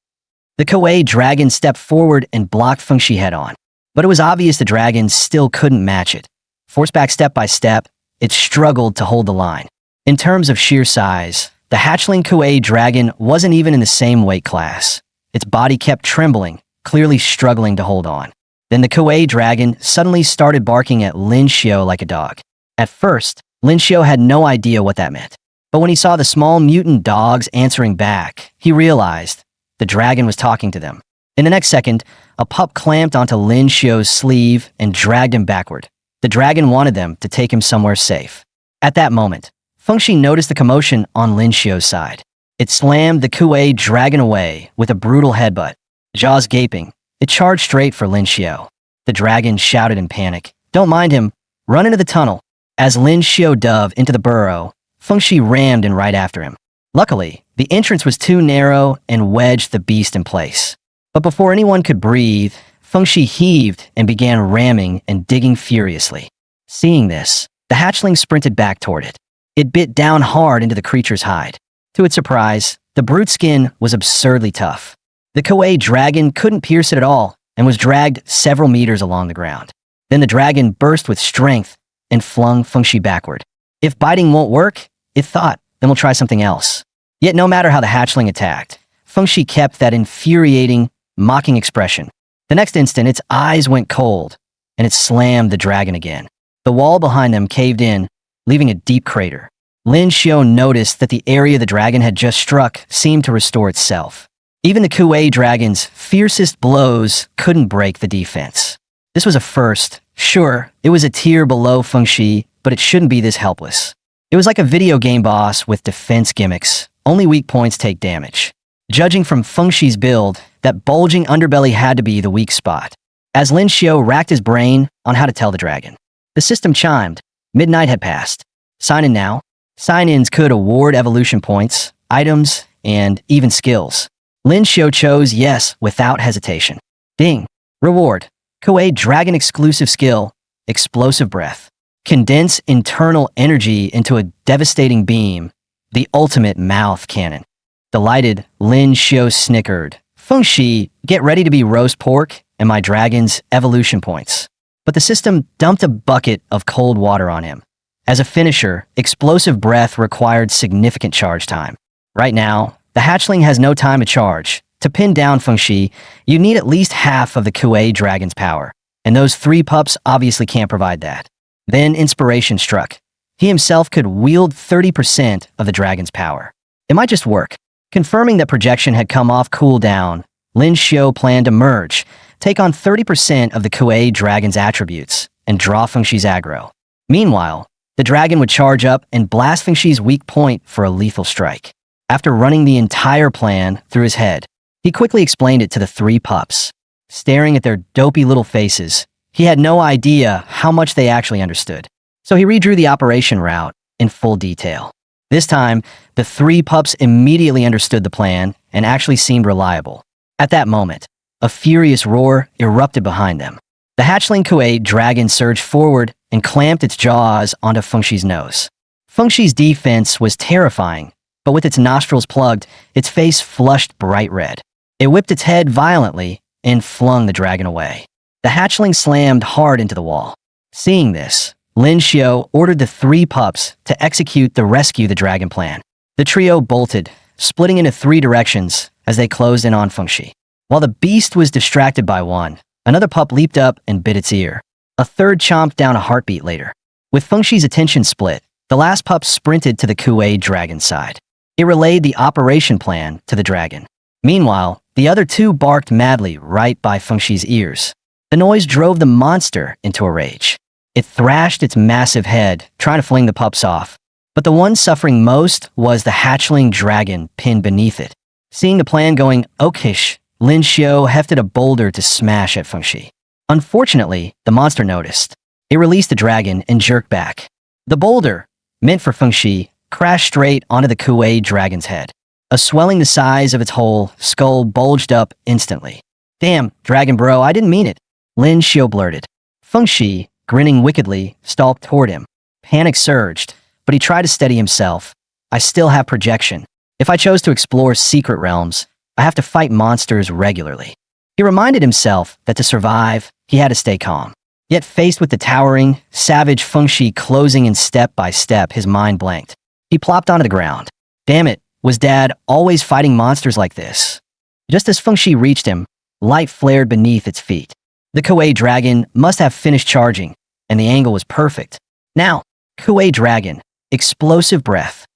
A: The Kuei dragon stepped forward and blocked Fengxi head-on. But it was obvious the dragon still couldn't match it. Forced back step by step, it struggled to hold the line. In terms of sheer size, the hatchling Kuei dragon wasn't even in the same weight class. Its body kept trembling, clearly struggling to hold on. Then the Kuei dragon suddenly started barking at Lin Xiu like a dog. At first, Lin Xiu had no idea what that meant. But when he saw the small mutant dogs answering back, he realized the dragon was talking to them. In the next second, a pup clamped onto Lin Xiu's sleeve and dragged him backward. The dragon wanted them to take him somewhere safe. At that moment, Fengxi noticed the commotion on Lin Xiu's side. It slammed the Kuei dragon away with a brutal headbutt. Jaws gaping, it charged straight for Lin Xiu. The dragon shouted in panic, "Don't mind him, run into the tunnel." As Lin Xiu dove into the burrow, Fengxi rammed in right after him. Luckily, the entrance was too narrow and wedged the beast in place. But before anyone could breathe, Fengxi heaved and began ramming and digging furiously. Seeing this, the hatchling sprinted back toward it. It bit down hard into the creature's hide. To its surprise, the brute skin was absurdly tough. The Kuei dragon couldn't pierce it at all and was dragged several meters along the ground. Then the dragon burst with strength and flung Fengxi backward. If biting won't work, it thought, then we'll try something else. Yet no matter how the hatchling attacked, Fengxi kept that infuriating, mocking expression. The next instant, its eyes went cold, and it slammed the dragon again. The wall behind them caved in, leaving a deep crater. Lin Xiu noticed that the area the dragon had just struck seemed to restore itself. Even the Kuei dragon's fiercest blows couldn't break the defense. This was a first. Sure, it was a tier below Fengxi, but it shouldn't be this helpless. It was like a video game boss with defense gimmicks. Only weak points take damage. Judging from Fengxi's build, that bulging underbelly had to be the weak spot. As Lin Xiu racked his brain on how to tell the dragon, the system chimed. Midnight had passed. Sign in now. Sign-ins could award evolution points, items, and even skills. Lin Xiu chose yes without hesitation. Ding. Reward. Kuei Dragon exclusive skill, Explosive Breath. Condense internal energy into a devastating beam, the ultimate mouth cannon. Delighted, Lin Xiu snickered. Fengxi, get ready to be roast pork and my dragon's evolution points. But the system dumped a bucket of cold water on him. As a finisher, Explosive Breath required significant charge time. Right now, the hatchling has no time to charge. To pin down Fengxi, you need at least half of the Kuei dragon's power, and those 3 pups obviously can't provide that. Then inspiration struck. He himself could wield 30% of the dragon's power. It might just work. Confirming that projection had come off cooldown, Lin Xiu planned to merge, take on 30% of the Kuei dragon's attributes, and draw Fengxi's aggro. Meanwhile, the dragon would charge up and blast Fengxi's weak point for a lethal strike. After running the entire plan through his head, he quickly explained it to the 3 pups. Staring at their dopey little faces, he had no idea how much they actually understood. So he redrew the operation route in full detail. This time, the three pups immediately understood the plan and actually seemed reliable. At that moment, a furious roar erupted behind them. The hatchling Kuei dragon surged forward and clamped its jaws onto Fengshi's nose. Fengshi's defense was terrifying, but with its nostrils plugged, its face flushed bright red. It whipped its head violently and flung the dragon away. The hatchling slammed hard into the wall. Seeing this, Lin Xiao ordered the three pups to execute the rescue the dragon plan. The trio bolted, splitting into three directions as they closed in on Fengshi. While the beast was distracted by one, another pup leaped up and bit its ear. A third chomped down a heartbeat later. With Fengshi's attention split, the last pup sprinted to the Kuei dragon's side. It relayed the operation plan to the dragon. Meanwhile, the other two barked madly right by Fengshi's ears. The noise drove the monster into a rage. It thrashed its massive head, trying to fling the pups off. But the one suffering most was the hatchling dragon pinned beneath it. Seeing the plan going okish, Lin Xiao hefted a boulder to smash at Fengshi. Unfortunately, the monster noticed. It released the dragon and jerked back. The boulder, meant for Fengshi, crashed straight onto the Kuei dragon's head. A swelling the size of its whole skull bulged up instantly. "Damn, dragon bro, I didn't mean it," Lin Xiao blurted. Fengshi, grinning wickedly, stalked toward him. Panic surged, but he tried to steady himself. "I still have projection. If I chose to explore secret realms, I have to fight monsters regularly." He reminded himself that to survive, he had to stay calm. Yet faced with the towering, savage Fengshi closing in step by step, his mind blanked. He plopped onto the ground. Damn it, was Dad always fighting monsters like this? Just as Fengshi reached him, light flared beneath its feet. The Kuei dragon must have finished charging, and the angle was perfect. Now, Kuei dragon, explosive breath.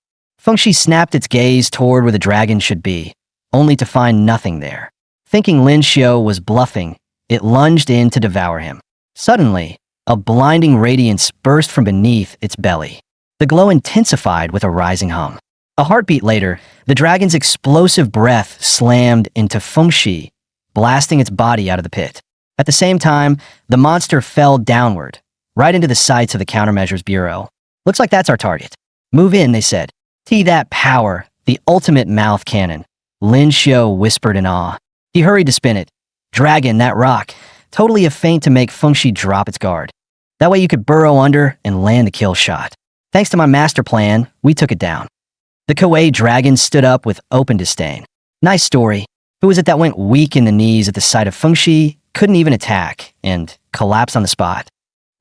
A: Fengshi snapped its gaze toward where the dragon should be, only to find nothing there. Thinking Lin Xiao was bluffing, it lunged in to devour him. Suddenly, a blinding radiance burst from beneath its belly. The glow intensified with a rising hum. A heartbeat later, the dragon's explosive breath slammed into Fengshi, blasting its body out of the pit. At the same time, the monster fell downward, right into the sights of the Countermeasures Bureau. "Looks like that's our target. Move in," they said. "See that power, the ultimate mouth cannon," Lin Xiao whispered in awe. He hurried to spin it. "Dragon, that rock. Totally a feint to make Fengshi drop its guard. That way you could burrow under and land the kill shot. Thanks to my master plan, we took it down." The Kuei dragon stood up with open disdain. "Nice story. Who was it that went weak in the knees at the sight of Fengshi, couldn't even attack, and collapsed on the spot?"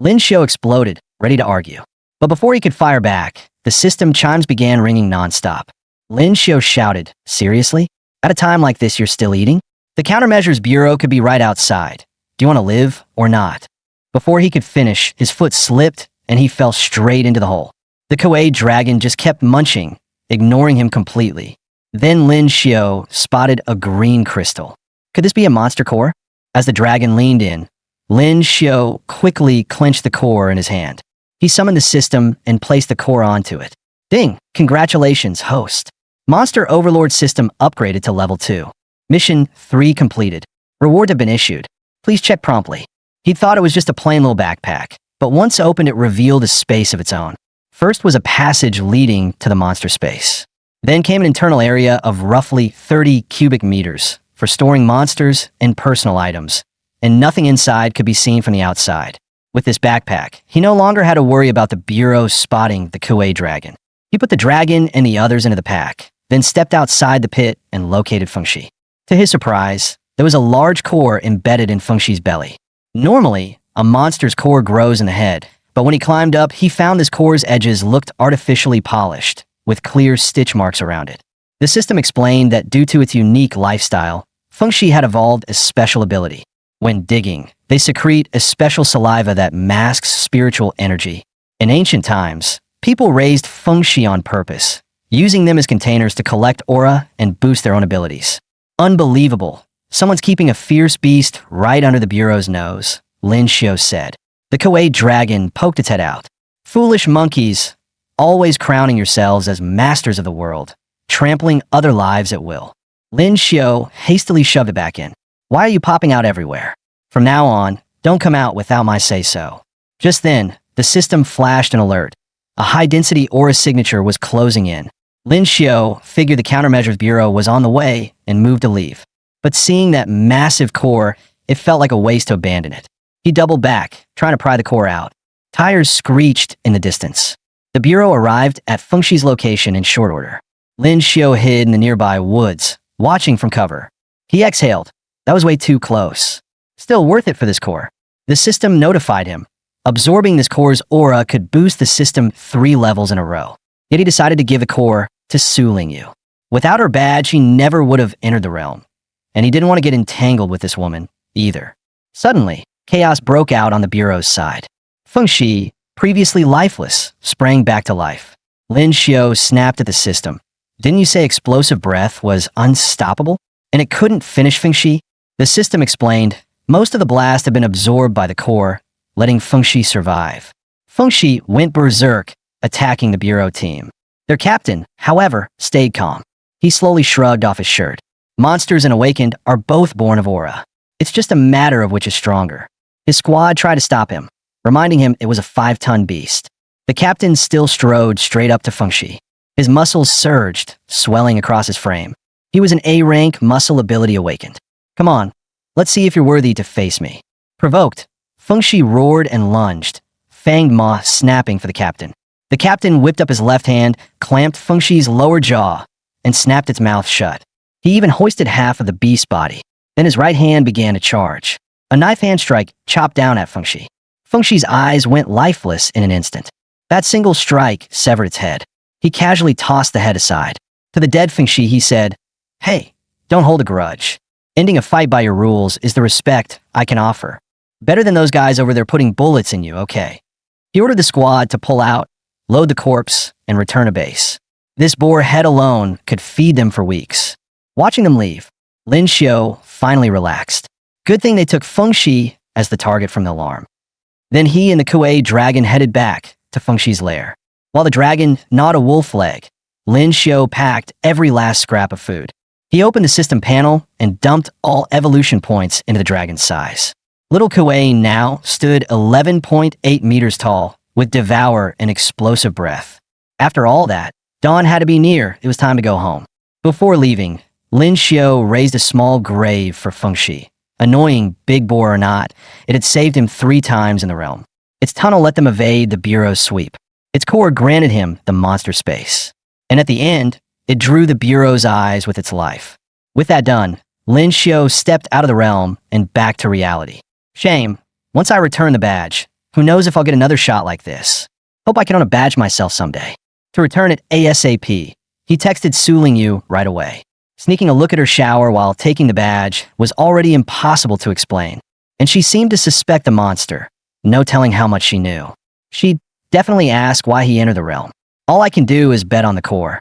A: Lin Xiao exploded, ready to argue. But before he could fire back, the system chimes began ringing nonstop. Lin Xiao shouted, "Seriously? At a time like this you're still eating? The Countermeasures Bureau could be right outside. Do you want to live or not?" Before he could finish, his foot slipped and he fell straight into the hole. The Kuei dragon just kept munching, ignoring him completely. Then Lin Xiao spotted a green crystal. Could this be a monster core? As the dragon leaned in, Lin Xiao quickly clenched the core in his hand. He summoned the system and placed the core onto it. Ding! Congratulations, host. Monster Overlord system upgraded to level 2. Mission 3 completed. Reward have been issued. Please check promptly. He'd thought it was just a plain little backpack, but once opened it revealed a space of its own. First was a passage leading to the monster space. Then came an internal area of roughly 30 cubic meters for storing monsters and personal items, and nothing inside could be seen from the outside. With this backpack, he no longer had to worry about the Bureau spotting the Kuei dragon. He put the dragon and the others into the pack, then stepped outside the pit and located Fengshi. To his surprise, there was a large core embedded in Fengshi's belly. Normally, a monster's core grows in the head, but when he climbed up, he found this core's edges looked artificially polished, with clear stitch marks around it. The system explained that due to its unique lifestyle, Fengshi had evolved a special ability. When digging, they secrete a special saliva that masks spiritual energy. In ancient times, people raised Fengshi on purpose, using them as containers to collect aura and boost their own abilities. Unbelievable. Someone's keeping a fierce beast right under the Bureau's nose, Lin Xiao said. The Kuei dragon poked its head out. "Foolish monkeys, always crowning yourselves as masters of the world, trampling other lives at will." Lin Xiao hastily shoved it back in. "Why are you popping out everywhere? From now on, don't come out without my say-so." Just then, the system flashed an alert. A high-density aura signature was closing in. Lin Xiao figured the countermeasures bureau was on the way and moved to leave. But seeing that massive core, it felt like a waste to abandon it. He doubled back, trying to pry the core out. Tires screeched in the distance. The bureau arrived at Fengshi's location in short order. Lin Xiao hid in the nearby woods, watching from cover. He exhaled. That was way too close. Still worth it for this core. The system notified him. Absorbing this core's aura could boost the system 3 levels in a row. Yet he decided to give the core to Su Lingyu. Without her badge, he never would have entered the realm. And he didn't want to get entangled with this woman, either. Suddenly, chaos broke out on the bureau's side. Fengshi, previously lifeless, sprang back to life. Lin Xiao snapped at the system. Didn't you say explosive breath was unstoppable? And it couldn't finish Fengshi? The system explained, most of the blast had been absorbed by the core, letting Fengshi survive. Fengshi went berserk, attacking the bureau team. Their captain, however, stayed calm. He slowly shrugged off his shirt. Monsters and awakened are both born of aura. It's just a matter of which is stronger. His squad tried to stop him, reminding him it was a 5-ton beast. The captain still strode straight up to Fengshi. His muscles surged, swelling across his frame. He was an A-rank muscle ability awakened. Come on, let's see if you're worthy to face me. Provoked, Fengshi roared and lunged, fanged maw snapping for the captain. The captain whipped up his left hand, clamped Fengshi's lower jaw, and snapped its mouth shut. He even hoisted half of the beast's body. Then his right hand began to charge. A knife hand strike chopped down at Fengshi. Fengshi's eyes went lifeless in an instant. That single strike severed its head. He casually tossed the head aside. To the dead Fengshi, he said, "Hey, don't hold a grudge. Ending a fight by your rules is the respect I can offer. Better than those guys over there putting bullets in you, okay?" He ordered the squad to pull out, load the corpse, and return to base. This boar head alone could feed them for weeks. Watching them leave, Lin Xiao finally relaxed. Good thing they took Fengshi as the target from the alarm. Then he and the Kuei dragon headed back to Fengshi's lair. While the dragon gnawed a wolf leg, Lin Xiao packed every last scrap of food. He opened the system panel and dumped all evolution points into the dragon's size. Little Kuei now stood 11.8 meters tall, with Devour and explosive breath. After all that, dawn had to be near. It was time to go home. Before leaving, Lin Xiao raised a small grave for Fengshi. Annoying, big boar or not, it had saved him 3 times in the realm. Its tunnel let them evade the bureau's sweep. Its core granted him the monster space. And at the end, it drew the bureau's eyes with its life. With that done, Lin Xiao stepped out of the realm and back to reality. Shame. Once I return the badge, who knows if I'll get another shot like this. Hope I can own a badge myself someday. To return it ASAP, he texted Su Lingyu right away. Sneaking a look at her shower while taking the badge was already impossible to explain. And she seemed to suspect the monster, no telling how much she knew. She'd definitely ask why he entered the realm. All I can do is bet on the core.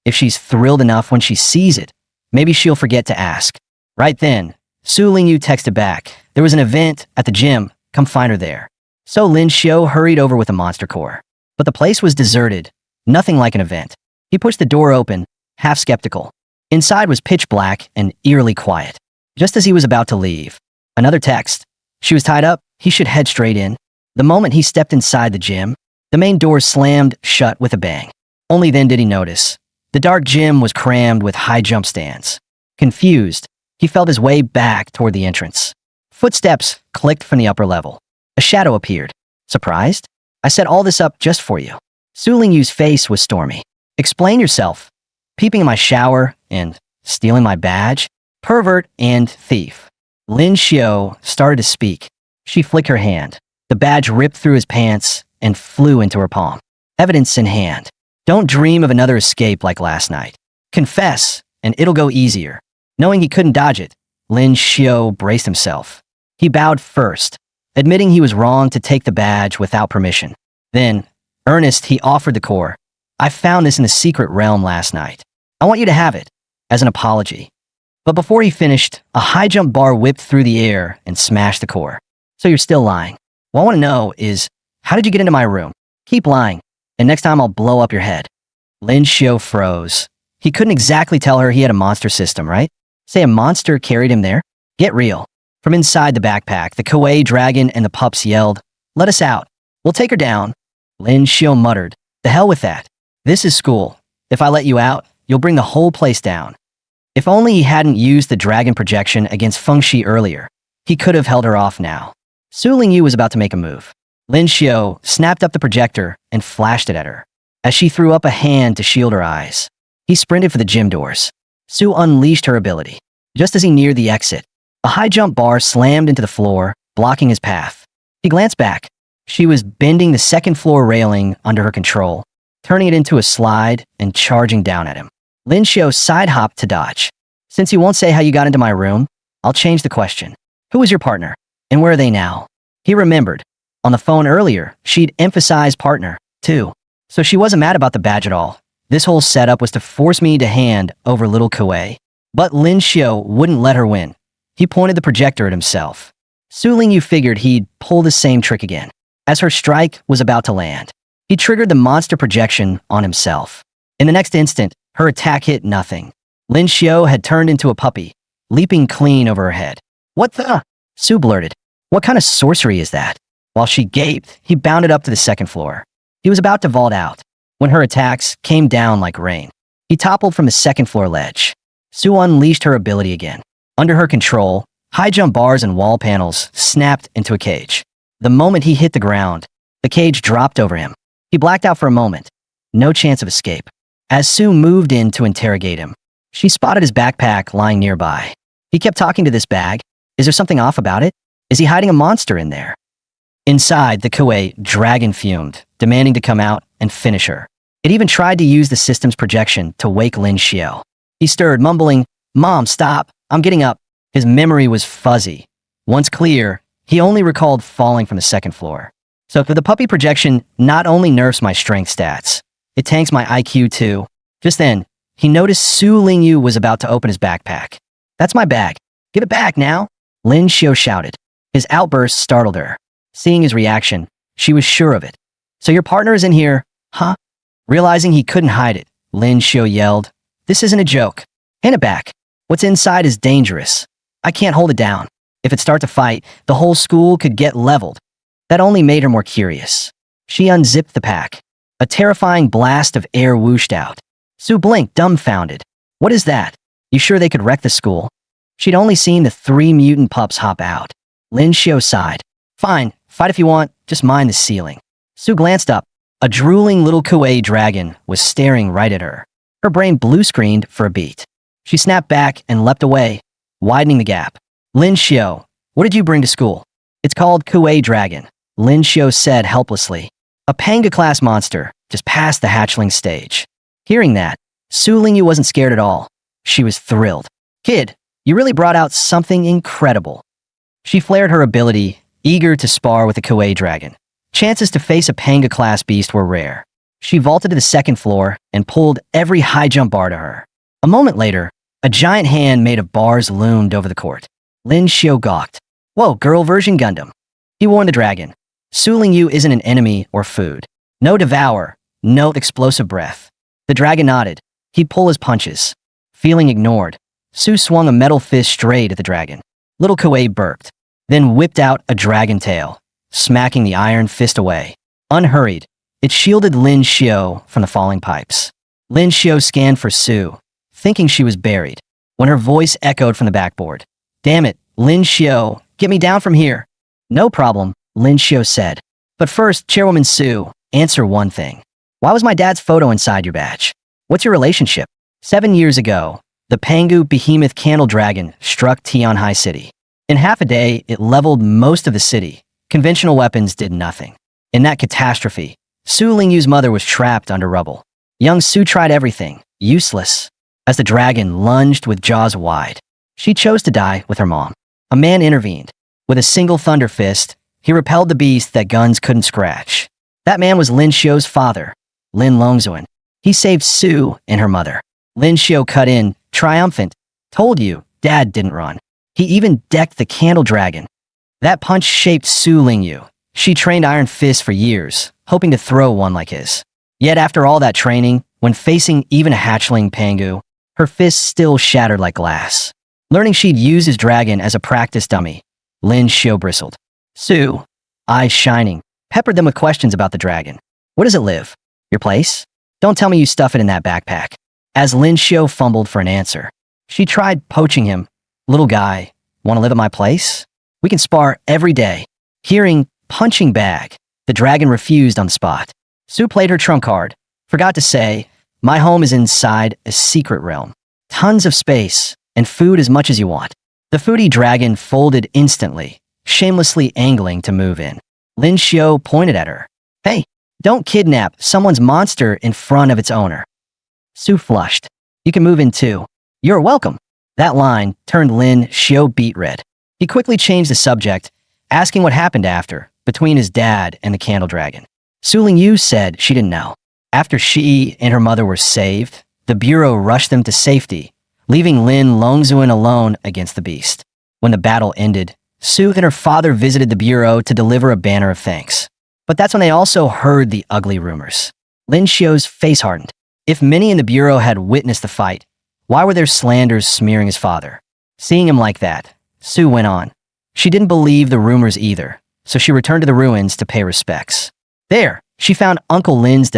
A: If she's thrilled enough when she sees it, maybe she'll forget to ask. Right then, Su Lingyu texted back. There was an event at the gym. Come find her there. So Lin Xiao hurried over with a monster core. But the place was deserted. Nothing like an event. He pushed the door open, half skeptical. Inside was pitch black and eerily quiet. Just as he was about to leave, another text. She was tied up. He should head straight in. The moment he stepped inside the gym, the main door slammed shut with a bang. Only then did he notice. The dark gym was crammed with high jump stands. Confused, he felt his way back toward the entrance. Footsteps clicked from the upper level. A shadow appeared. Surprised? I set all this up just for you. Su Lingyu's face was stormy. Explain yourself. Peeping in my shower and stealing my badge? Pervert and thief. Lin Xiao started to speak. She flicked her hand. The badge ripped through his pants and flew into her palm. Evidence in hand. Don't dream of another escape like last night. Confess, and it'll go easier. Knowing he couldn't dodge it, Lin Xiao braced himself. He bowed first, admitting he was wrong to take the badge without permission. Then, earnest, he offered the core. I found this in the secret realm last night. I want you to have it, as an apology. But before he finished, a high jump bar whipped through the air and smashed the core. So you're still lying. What I want to know is, how did you get into my room? Keep lying, and next time I'll blow up your head. Lin Xiao froze. He couldn't exactly tell her he had a monster system, right? Say a monster carried him there? Get real. From inside the backpack, the Kuei dragon and the pups yelled, "Let us out. We'll take her down." Lin Xiao muttered, The hell with that. This is school. If I let you out, you'll bring the whole place down. If only he hadn't used the dragon projection against Feng Shi earlier, he could have held her off now. Su Lingyu was about to make a move. Lin Xiu snapped up the projector and flashed it at her. As she threw up a hand to shield her eyes, he sprinted for the gym doors. Su unleashed her ability. Just as he neared the exit, a high jump bar slammed into the floor, blocking his path. He glanced back. She was bending the second floor railing under her control, turning it into a slide and charging down at him. Lin Xiu side-hopped to dodge. Since you won't say how you got into my room, I'll change the question. Who was your partner? And where are they now? He remembered. On the phone earlier, she'd emphasized partner, too. So she wasn't mad about the badge at all. This whole setup was to force me to hand over little Kuei. But Lin Xiu wouldn't let her win. He pointed the projector at himself. Su Lingyu figured he'd pull the same trick again. As her strike was about to land, he triggered the monster projection on himself. In the next instant, her attack hit nothing. Lin Xiu had turned into a puppy, leaping clean over her head. What the? Su blurted. What kind of sorcery is that? While she gaped, he bounded up to the second floor. He was about to vault out, when her attacks came down like rain. He toppled from the second floor ledge. Su unleashed her ability again. Under her control, high jump bars and wall panels snapped into a cage. The moment he hit the ground, the cage dropped over him. He blacked out for a moment. No chance of escape. As Su moved in to interrogate him, she spotted his backpack lying nearby. He kept talking to this bag. Is there something off about it? Is he hiding a monster in there? Inside, the Kuei dragon fumed, demanding to come out and finish her. It even tried to use the system's projection to wake Lin Xiu. He stirred, mumbling, "Mom, stop. I'm getting up." His memory was fuzzy. Once clear, he only recalled falling from the second floor. So the puppy projection not only nerfs my strength stats, it tanks my IQ too. Just then, he noticed Su Lingyu was about to open his backpack. "That's my bag. Give it back now," Lin Xiu shouted. His outburst startled her. Seeing his reaction, she was sure of it. "So your partner is in here, huh?" Realizing he couldn't hide it, Lin Xiu yelled, "This isn't a joke. Hand it back. What's inside is dangerous. I can't hold it down. If it starts a fight, the whole school could get leveled." That only made her more curious. She unzipped the pack. A terrifying blast of air whooshed out. Su blinked, dumbfounded. "What is that? You sure they could wreck the school?" She'd only seen the 3 mutant pups hop out. Lin Xiu sighed. "Fine, fight if you want, just mind the ceiling." Su glanced up. A drooling little Kuei dragon was staring right at her. Her brain blue-screened for a beat. She snapped back and leapt away, widening the gap. "Lin Xiu, what did you bring to school?" "It's called Kuei Dragon," Lin Xiu said helplessly. "A Panga-class monster, just past the hatchling stage." Hearing that, Su Lingyu wasn't scared at all. She was thrilled. "Kid, you really brought out something incredible." She flared her ability, eager to spar with the Kuei Dragon. Chances to face a Panga-class beast were rare. She vaulted to the second floor and pulled every high jump bar to her. A moment later, a giant hand made of bars loomed over the court. Lin Xiu gawked. "Whoa, girl version Gundam." He warned the dragon. Su Lingyu isn't an enemy or food. No devour, no explosive breath. The dragon nodded. He'd pull his punches. Feeling ignored, Su swung a metal fist straight at the dragon. Little Kuei burped, then whipped out a dragon tail, smacking the iron fist away. Unhurried, it shielded Lin Xiu from the falling pipes. Lin Xiu scanned for Su, thinking she was buried, when her voice echoed from the backboard. "Damn it, Lin Xiu, get me down from here." "No problem," Lin Xiu said. "But first, Chairwoman Su, answer one thing. Why was my dad's photo inside your badge? What's your relationship?" 7 years ago, the Pangu behemoth candle dragon struck Tianhai City. In half a day, it leveled most of the city. Conventional weapons did nothing. In that catastrophe, Su Lingyu's mother was trapped under rubble. Young Su tried everything, useless. As the dragon lunged with jaws wide, she chose to die with her mom. A man intervened. With a single thunder fist, he repelled the beast that guns couldn't scratch. That man was Lin Xiu's father, Lin Longzuan. He saved Su and her mother. Lin Xiu cut in, triumphant. "Told you, Dad didn't run." He even decked the candle dragon. That punch shaped Su Lingyu. She trained iron fists for years, hoping to throw one like his. Yet after all that training, when facing even a hatchling Pangu, her fists still shattered like glass. Learning she'd use his dragon as a practice dummy, Lin Xiu bristled. Su, eyes shining, peppered them with questions about the dragon. "Where does it live? Your place? Don't tell me you stuff it in that backpack. As Lin Xiu fumbled for an answer, she tried poaching him. Little guy, want to live at my place? We can spar every day. Hearing punching bag, the dragon refused on the spot. Sue played her trump card. Forgot to say, my home is inside a secret realm. Tons of space, and food as much as you want. The foodie dragon folded instantly, shamelessly angling to move in. Lin Xiu pointed at her. Hey, don't kidnap someone's monster in front of its owner. Sue flushed. You can move in too. You're welcome. That line turned Lin Xiu beet red. He quickly changed the subject, asking what happened after, between his dad and the candle dragon. Su Lingyu said she didn't know. After she and her mother were saved, the Bureau rushed them to safety, leaving Lin Longzuan alone against the beast. When the battle ended, Su and her father visited the Bureau to deliver a banner of thanks. But that's when they also heard the ugly rumors. Lin Xiu's face hardened. If many in the Bureau had witnessed the fight, why were their slanders smearing his father? Seeing him like that, Su went on. She didn't believe the rumors either, so she returned to the ruins to pay respects. There, she found Uncle Lin's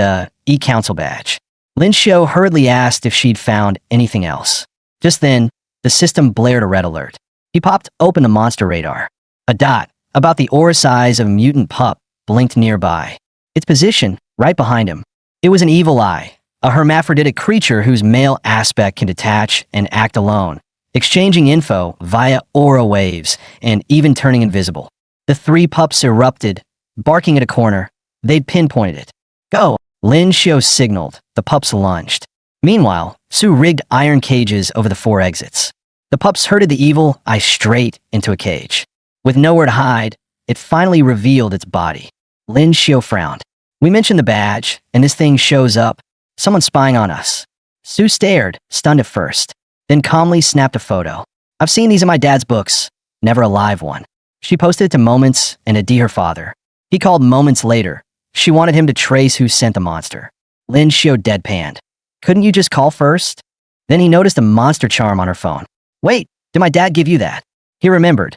A: E-Council badge. Lin Xiu hurriedly asked if she'd found anything else. Just then, the system blared a red alert. He popped open the monster radar. A dot, about the aura size of a mutant pup, blinked nearby. Its position, right behind him. It was an evil eye, a hermaphroditic creature whose male aspect can detach and act alone, exchanging info via aura waves and even turning invisible. The three pups erupted, barking at a corner. They'd pinpointed it. Go! Lin Xiu signaled. The pups lunged. Meanwhile, Su rigged iron cages over the 4 exits. The pups herded the evil eye straight into a cage. With nowhere to hide, it finally revealed its body. Lin Xiu frowned. We mentioned the badge, and this thing shows up. Someone's spying on us. Su stared, stunned at first, then calmly snapped a photo. I've seen these in my dad's books. Never a live one. She posted it to Moments and Adi her father. He called moments later. She wanted him to trace who sent the monster. Lin Xiu deadpanned. Couldn't you just call first? Then he noticed a monster charm on her phone. Wait, did my dad give you that? He remembered.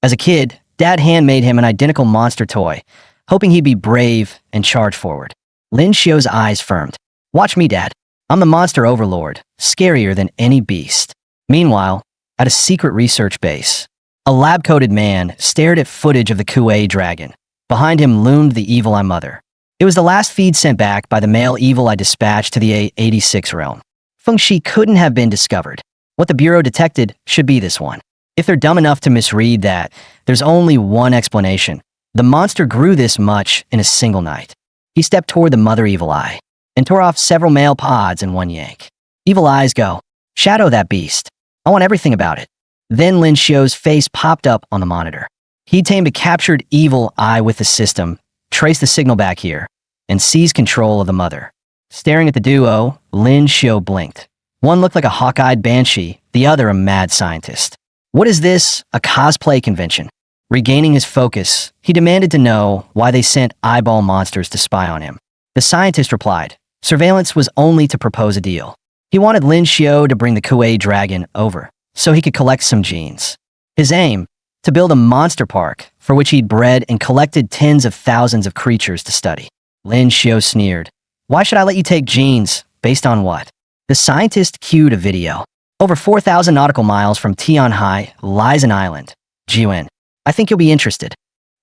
A: As a kid, Dad handmade him an identical monster toy, hoping he'd be brave and charge forward. Lin Xiu's eyes firmed. Watch me, Dad. I'm the monster overlord, scarier than any beast. Meanwhile, at a secret research base, a lab-coated man stared at footage of the Kuei dragon. Behind him loomed the Evil Eye Mother. It was the last feed sent back by the male Evil Eye dispatched to the A86 realm. Feng Shi couldn't have been discovered. What the Bureau detected should be this one. If they're dumb enough to misread that, there's only one explanation. The monster grew this much in a single night. He stepped toward the Mother Evil Eye and tore off several male pods in one yank. Evil Eyes go, shadow that beast. I want everything about it. Then Lin Xiu's face popped up on the monitor. He tamed a captured Evil Eye with the system, traced the signal back here, and seized control of the mother. Staring at the duo, Lin Xiu blinked. One looked like a hawk-eyed banshee, the other a mad scientist. What is this? A cosplay convention? Regaining his focus, he demanded to know why they sent eyeball monsters to spy on him. The scientist replied, surveillance was only to propose a deal. He wanted Lin Xiu to bring the Kuei dragon over, so he could collect some genes. His aim, to build a monster park, for which he'd bred and collected tens of thousands of creatures to study. Lin Xiu sneered. Why should I let you take genes? Based on what? The scientist cued a video. Over 4,000 nautical miles from Tianhai lies an island, Jiuan. I think you'll be interested.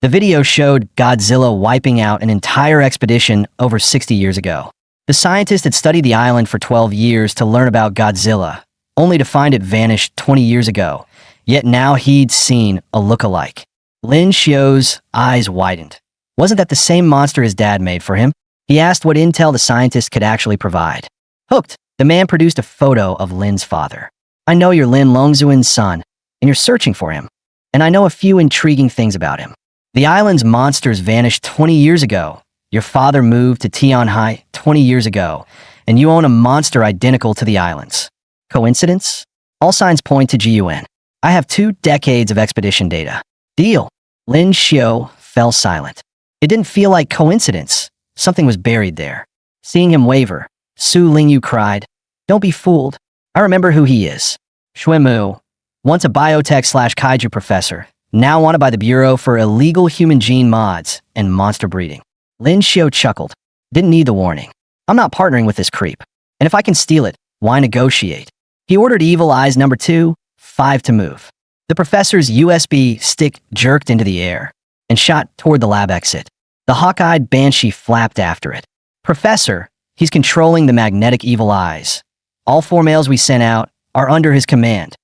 A: The video showed Godzilla wiping out an entire expedition over 60 years ago. The scientist had studied the island for 12 years to learn about Godzilla, only to find it vanished 20 years ago. Yet now he'd seen a look-alike. Lin Xiu's eyes widened. Wasn't that the same monster his dad made for him? He asked what intel the scientist could actually provide. Hooked, the man produced a photo of Lin's father. I know you're Lin Longzuan's son, and you're searching for him. And I know a few intriguing things about him. The island's monsters vanished 20 years ago. Your father moved to Tianhai 20 years ago, and you own a monster identical to the island's. Coincidence? All signs point to GUN. I have 2 decades of expedition data. Deal. Lin Xiu fell silent. It didn't feel like coincidence. Something was buried there. Seeing him waver, Su Lingyu cried, Don't be fooled. I remember who he is. Xuemu, once a biotech/kaiju professor, now wanted by the Bureau for illegal human gene mods and monster breeding. Lin Xiu chuckled. Didn't need the warning. I'm not partnering with this creep. And if I can steal it, why negotiate? He ordered Evil Eyes number 2, 5 to move. The professor's USB stick jerked into the air and shot toward the lab exit. The hawk-eyed banshee flapped after it. Professor, he's controlling the magnetic Evil Eyes. All 4 males we sent out are under his command.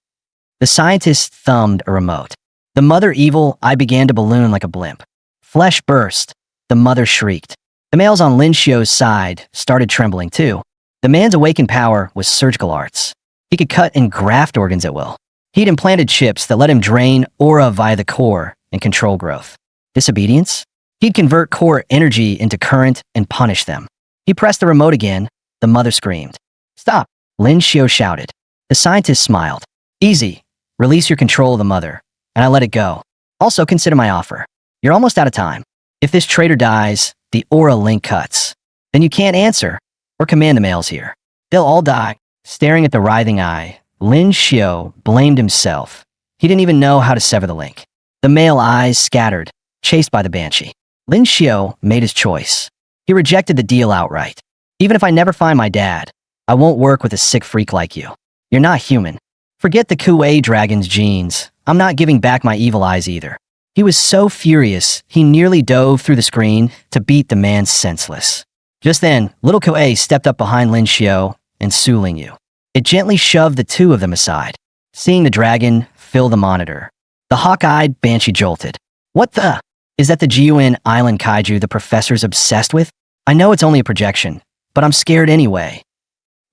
A: The scientist thumbed a remote. The mother Evil Eye began to balloon like a blimp. Flesh burst. The mother shrieked. The males on Lin Xiu's side started trembling too. The man's awakened power was surgical arts. He could cut and graft organs at will. He'd implanted chips that let him drain aura via the core and control growth. Disobedience? He'd convert core energy into current and punish them. He pressed the remote again. The mother screamed. Stop, Lin Xiu shouted. The scientist smiled. Easy. Release your control of the mother, and I let it go. Also consider my offer. You're almost out of time. If this traitor dies, the aura link cuts. Then you can't answer or command the males here. They'll all die. Staring at the writhing eye, Lin Xiu blamed himself. He didn't even know how to sever the link. The male eyes scattered, chased by the banshee. Lin Xiu made his choice. He rejected the deal outright. Even if I never find my dad, I won't work with a sick freak like you. You're not human. Forget the Kuei dragon's genes. I'm not giving back my evil eyes either. He was so furious, he nearly dove through the screen to beat the man senseless. Just then, little Kuei stepped up behind Lin Xiu and Su Lingyu. It gently shoved the 2 of them aside. Seeing the dragon fill the monitor, the hawk-eyed banshee jolted. What the? Is that the Jiuan Island kaiju the professor's obsessed with? I know it's only a projection, but I'm scared anyway.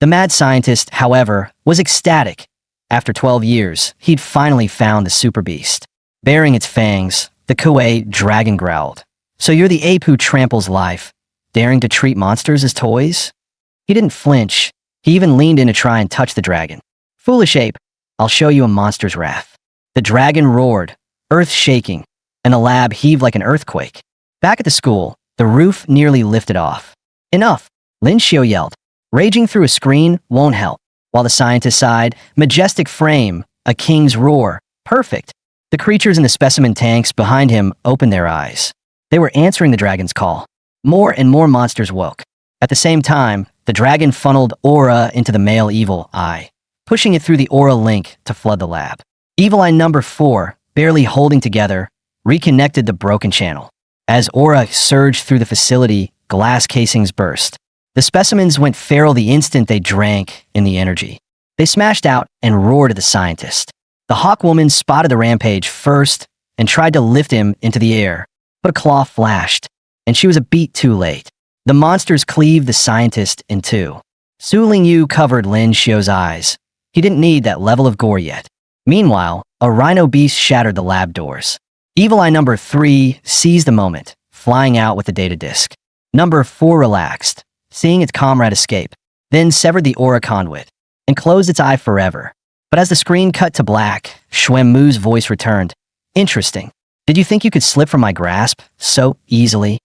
A: The mad scientist, however, was ecstatic. After 12 years, he'd finally found the super beast. Baring its fangs, the Kuei dragon growled. So you're the ape who tramples life, daring to treat monsters as toys? He didn't flinch. He even leaned in to try and touch the dragon. Foolish ape, I'll show you a monster's wrath. The dragon roared, earth shaking, and the lab heaved like an earthquake. Back at the school, the roof nearly lifted off. Enough, Lin Xiu yelled. Raging through a screen won't help. While the scientist sighed, majestic frame, a king's roar, perfect. The creatures in the specimen tanks behind him opened their eyes. They were answering the dragon's call. More and more monsters woke. At the same time, the dragon funneled aura into the male Evil Eye, pushing it through the aura link to flood the lab. Evil Eye number 4, barely holding together, reconnected the broken channel. As aura surged through the facility, glass casings burst. The specimens went feral the instant they drank in the energy. They smashed out and roared at the scientist. The hawk woman spotted the rampage first and tried to lift him into the air, but a claw flashed, and she was a beat too late. The monsters cleaved the scientist in 2. Su Lingyu covered Lin Xiu's eyes. He didn't need that level of gore yet. Meanwhile, a rhino beast shattered the lab doors. Evil Eye number 3 seized the moment, flying out with the data disk. Number 4 relaxed, seeing its comrade escape, then severed the aura conduit and closed its eye forever. But as the screen cut to black, Xuanmu's voice returned. Interesting. Did you think you could slip from my grasp so easily?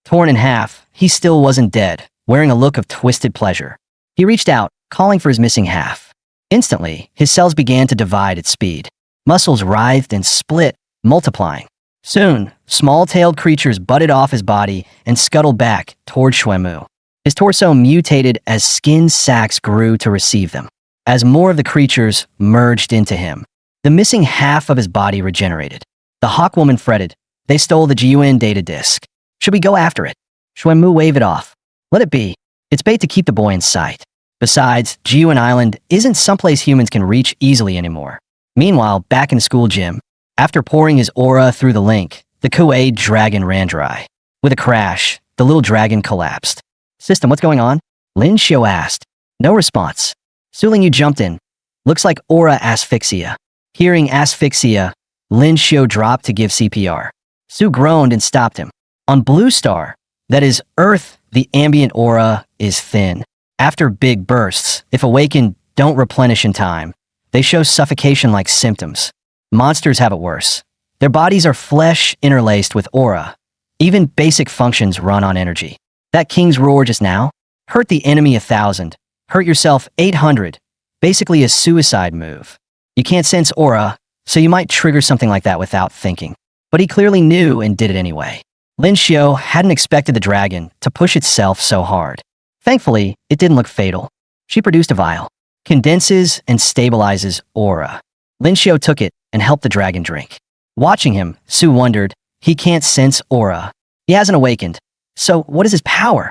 A: Torn in half, he still wasn't dead, wearing a look of twisted pleasure. He reached out, calling for his missing half. Instantly, his cells began to divide at speed. Muscles writhed and split, multiplying. Soon, small-tailed creatures butted off his body and scuttled back toward Xuanmu. His torso mutated as skin sacs grew to receive them. As more of the creatures merged into him, the missing half of his body regenerated. The hawk woman fretted. They stole the GUN data disk. Should we go after it? Xuanmu waved it off. Let it be. It's bait to keep the boy in sight. Besides, GUN Island isn't someplace humans can reach easily anymore. Meanwhile, back in the school gym, after pouring his aura through the link, the Kuei dragon ran dry. With a crash, the little dragon collapsed. System, what's going on? Lin Xiu asked. No response. Su Lingyu jumped in. Looks like aura asphyxia. Hearing asphyxia, Lin Xiu dropped to give CPR. Su groaned and stopped him. On Blue Star, that is Earth, the ambient aura is thin. After big bursts, if awakened don't replenish in time, they show suffocation-like symptoms. Monsters have it worse. Their bodies are flesh interlaced with aura. Even basic functions run on energy. That king's roar just now? Hurt the enemy 1,000. Hurt yourself 800. Basically a suicide move. You can't sense aura, so you might trigger something like that without thinking. But he clearly knew and did it anyway. Lin Xiu hadn't expected the dragon to push itself so hard. Thankfully, it didn't look fatal. She produced a vial. Condenses and stabilizes aura. Lin Xiao took it and helped the dragon drink. Watching him, Su wondered, he can't sense aura. He hasn't awakened. So what is his power?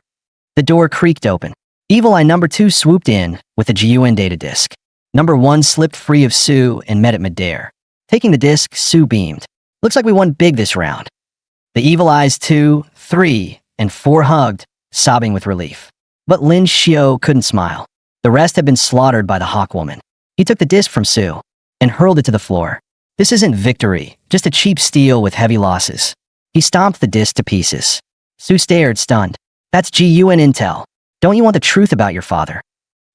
A: The door creaked open. Evil Eye number 2 swooped in with a GUN data disk. Number 1 slipped free of Su and met at midair. Taking the disk, Su beamed. Looks like we won big this round. The Evil Eyes 2, 3, and 4 hugged, sobbing with relief. But Lin Xiao couldn't smile. The rest had been slaughtered by the Hawk Woman. He took the disc from Su and hurled it to the floor. This isn't victory, just a cheap steal with heavy losses. He stomped the disc to pieces. Su stared, stunned. That's GUN intel. Don't you want the truth about your father?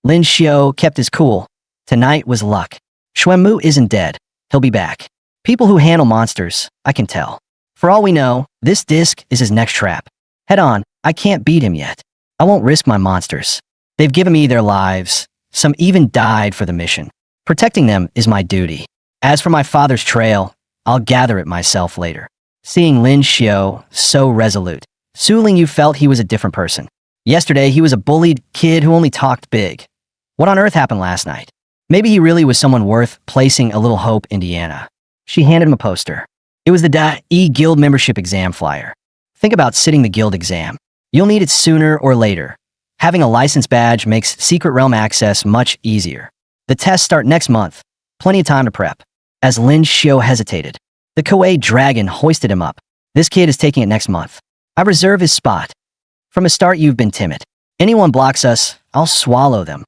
A: Lin Xiao kept his cool. Tonight was luck. Xuanmu isn't dead. He'll be back. People who handle monsters, I can tell. For all we know, this disc is his next trap. Head on, I can't beat him yet. I won't risk my monsters. They've given me their lives. Some even died for the mission. Protecting them is my duty. As for my father's trail, I'll gather it myself later. Seeing Lin Xiao so resolute, Su Lingyu felt he was a different person. Yesterday, he was a bullied kid who only talked big. What on earth happened last night? Maybe he really was someone worth placing a little hope in Indiana. She handed him a poster. It was the Guild membership exam flyer. Think about sitting the guild exam. You'll need it sooner or later. Having a license badge makes Secret Realm access much easier. The tests start next month. Plenty of time to prep. As Lin Xiao hesitated, the Kuei dragon hoisted him up. This kid is taking it next month. I reserve his spot. From the start, you've been timid. Anyone blocks us, I'll swallow them.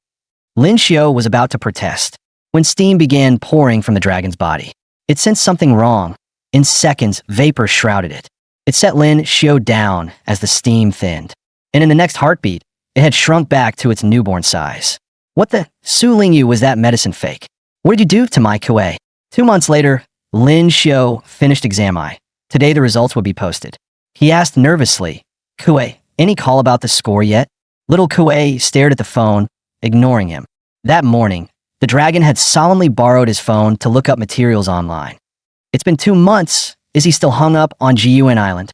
A: Lin Xiao was about to protest when steam began pouring from the dragon's body. It sensed something wrong. In seconds, vapor shrouded it. It set Lin Xiao down as the steam thinned. And in the next heartbeat, it had shrunk back to its newborn size. What the? Su Lingyu was that medicine fake. What did you do to my Kuei? 2 months later, Lin Xiao finished exam I. Today the results would be posted. He asked nervously, Kuei, any call about the score yet? Little Kuei stared at the phone, ignoring him. That morning, the dragon had solemnly borrowed his phone to look up materials online. It's been 2 months. Is he still hung up on GUN Island?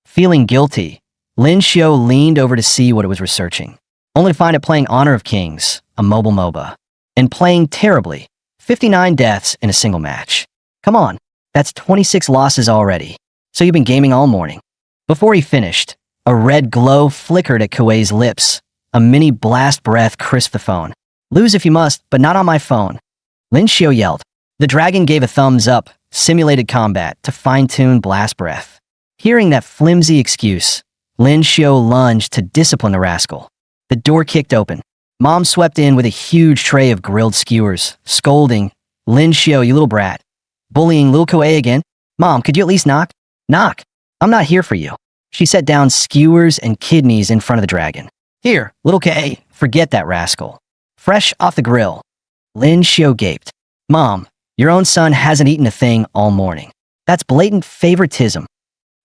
A: Feeling guilty, Lin Xiao leaned over to see what it was researching, only to find it playing Honor of Kings, a mobile MOBA, and playing terribly, 59 deaths in a single match. Come on, that's 26 losses already. So you've been gaming all morning. Before he finished, a red glow flickered at Kuei's lips. A mini blast breath crisped the phone. Lose if you must, but not on my phone. Lin Xiao yelled. The dragon gave a thumbs up, simulated combat to fine-tune blast breath. Hearing that flimsy excuse, Lin Xiao lunged to discipline the rascal. The door kicked open. Mom swept in with a huge tray of grilled skewers, scolding, Lin Xiao, you little brat. Bullying Lil Kuei again? Mom, could you at least knock? Knock. I'm not here for you. She set down skewers and kidneys in front of the dragon. Here, little Kuei, forget that rascal. Fresh off the grill. Lin Xiao gaped. Mom, your own son hasn't eaten a thing all morning. That's blatant favoritism.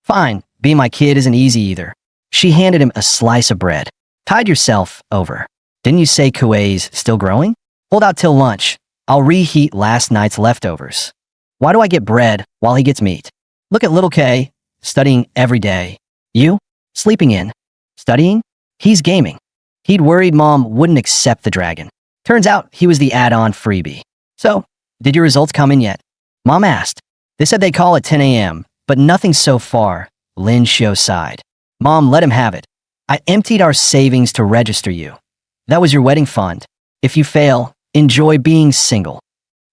A: Fine, being my kid isn't easy either. She handed him a slice of bread. Tide yourself over. Didn't you say Kuei's still growing? Hold out till lunch. I'll reheat last night's leftovers. Why do I get bread while he gets meat? Look at little K, studying every day. You? Sleeping in. Studying? He's gaming. He'd worried Mom wouldn't accept the dragon. Turns out he was the add-on freebie. So, did your results come in yet? Mom asked. They said they'd call at 10 a.m., but nothing so far. Lin Xiao sighed. Mom, let him have it. I emptied our savings to register you. That was your wedding fund. If you fail, enjoy being single.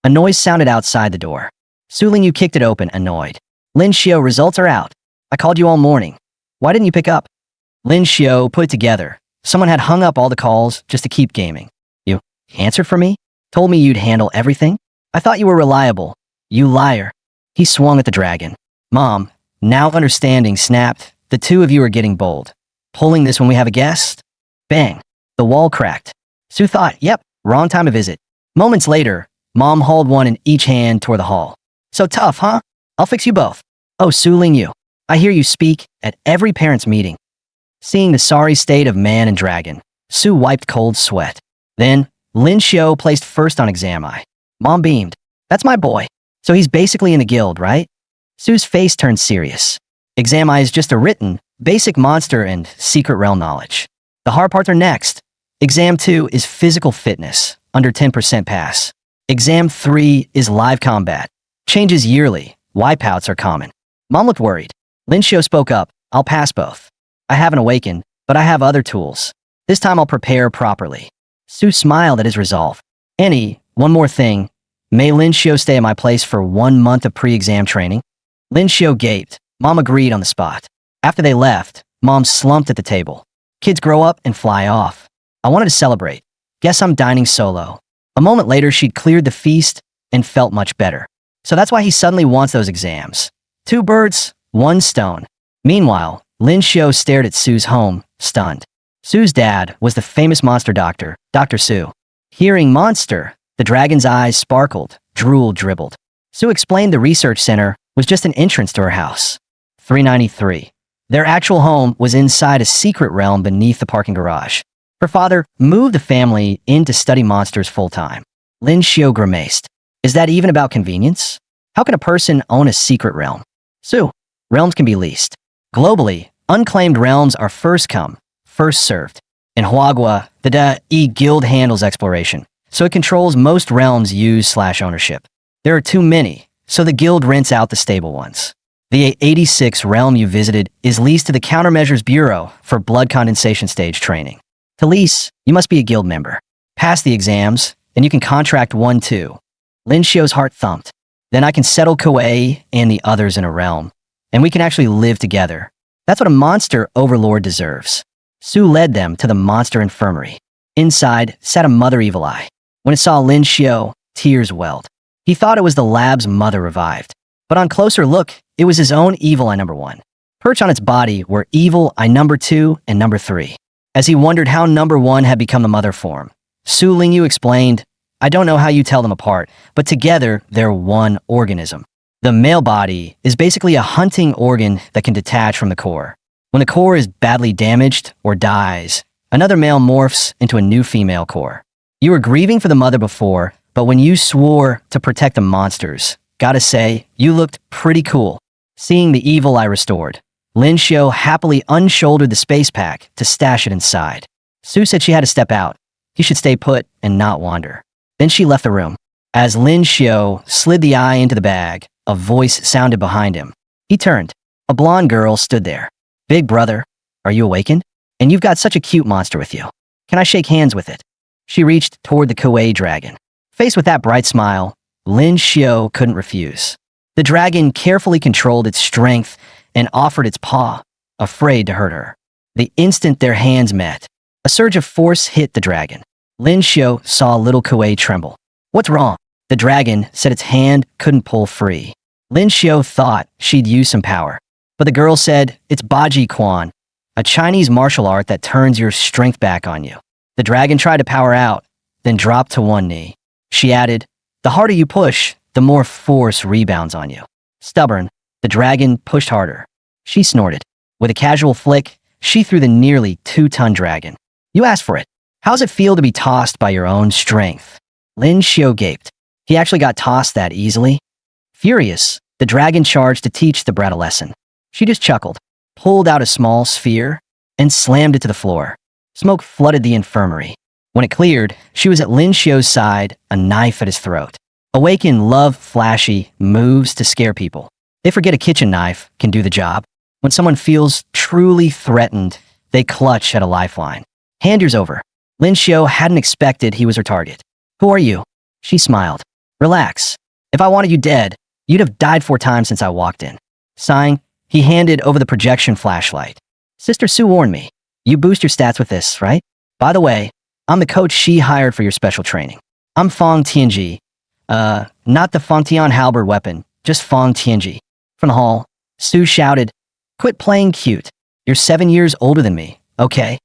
A: A noise sounded outside the door. Su Lingyu kicked it open, annoyed. Lin Xiao, results are out. I called you all morning. Why didn't you pick up? Lin Xiao put it together. Someone had hung up all the calls just to keep gaming. You answered for me? Told me you'd handle everything? I thought you were reliable. You liar. He swung at the dragon. Mom, now understanding snapped. The two of you are getting bold. Pulling this when we have a guest? Bang. The wall cracked. Su thought, yep, wrong time to visit. Moments later, Mom hauled one in each hand toward the hall. So tough, huh? I'll fix you both. Oh, Su Lingyu, I hear you speak at every parent's meeting. Seeing the sorry state of man and dragon, Su wiped cold sweat. Then, Lin Xiao placed first on exam I. Mom beamed. That's my boy. So he's basically in the guild, right? Su's face turned serious. Exam I is just a written, basic monster and secret realm knowledge. The hard parts are next. Exam 2 is physical fitness, under 10% pass. Exam 3 is live combat. Changes yearly. Wipeouts are common. Mom looked worried. Lin Xiu spoke up. I'll pass both. I haven't awakened, but I have other tools. This time I'll prepare properly. Su smiled at his resolve. Annie, one more thing. May Lin Xiu stay at my place for 1 month of pre-exam training? Lin Xiu gaped. Mom agreed on the spot. After they left, Mom slumped at the table. Kids grow up and fly off. I wanted to celebrate. Guess I'm dining solo. A moment later, she'd cleared the feast and felt much better. So that's why he suddenly wants those exams. 2 birds, 1 stone. Meanwhile, Lin Xiu stared at Su's home, stunned. Su's dad was the famous monster doctor, Dr. Su. Hearing monster, the dragon's eyes sparkled, drool dribbled. Su explained the research center was just an entrance to her house. 393. Their actual home was inside a secret realm beneath the parking garage. Her father moved the family in to study monsters full-time. Lin Xiu grimaced. Is that even about convenience? How can a person own a secret realm? Su, realms can be leased. Globally, unclaimed realms are first come, first served. In Huagua, the Da-E Guild handles exploration, so it controls most realms use/ownership. There are too many, so the guild rents out the stable ones. The 86 realm you visited is leased to the Countermeasures Bureau for blood condensation stage training. To lease, you must be a guild member. Pass the exams, and you can contract 1 too. Lin Xiu's heart thumped. Then I can settle Koei and the others in a realm, and we can actually live together. That's what a monster overlord deserves. Su led them to the monster infirmary. Inside sat a mother evil eye. When it saw Lin Xiu, tears welled. He thought it was the lab's mother revived. But on closer look, it was his own evil eye number 1. Perched on its body were evil eye number 2 and number 3. As he wondered how number 1 had become the mother form, Su Lingyu explained, I don't know how you tell them apart, but together they're one organism. The male body is basically a hunting organ that can detach from the core. When the core is badly damaged or dies, another male morphs into a new female core. You were grieving for the mother before, but when you swore to protect the monsters, gotta say, you looked pretty cool. Seeing the evil eye restored, Lin Xiu happily unshouldered the space pack to stash it inside. Su said she had to step out. He should stay put and not wander. Then she left the room. As Lin Xiu slid the eye into the bag, a voice sounded behind him. He turned. A blonde girl stood there. Big brother, are you awakened? And you've got such a cute monster with you. Can I shake hands with it? She reached toward the Koei dragon. Faced with that bright smile, Lin Xiu couldn't refuse. The dragon carefully controlled its strength and offered its paw, afraid to hurt her. The instant their hands met, a surge of force hit the dragon. Lin Xiu saw little Koei tremble. What's wrong? The dragon said its hand couldn't pull free. Lin Xiu thought she'd use some power, but the girl said it's Baji Quan, a Chinese martial art that turns your strength back on you. The dragon tried to power out, then dropped to one knee. She added, the harder you push, the more force rebounds on you. Stubborn, the dragon pushed harder. She snorted. With a casual flick, she threw the nearly 2-ton dragon. You asked for it. How's it feel to be tossed by your own strength? Lin Xiu gaped. He actually got tossed that easily? Furious, the dragon charged to teach the brat a lesson. She just chuckled, pulled out a small sphere, and slammed it to the floor. Smoke flooded the infirmary. When it cleared, she was at Lin Xiu's side, a knife at his throat. Awaken love flashy moves to scare people. They forget a kitchen knife can do the job. When someone feels truly threatened, they clutch at a lifeline. Hand yours over. Lin Xiu hadn't expected he was her target. Who are you? She smiled. Relax. If I wanted you dead, you'd have died 4 times since I walked in. Sighing, he handed over the projection flashlight. Sister Su warned me. You boost your stats with this, right? By the way, I'm the coach she hired for your special training. I'm Fong Tianji. Not the Fengtian halberd weapon, just Fong Tianji. From the hall, Su shouted, quit playing cute. You're 7 years older than me, okay?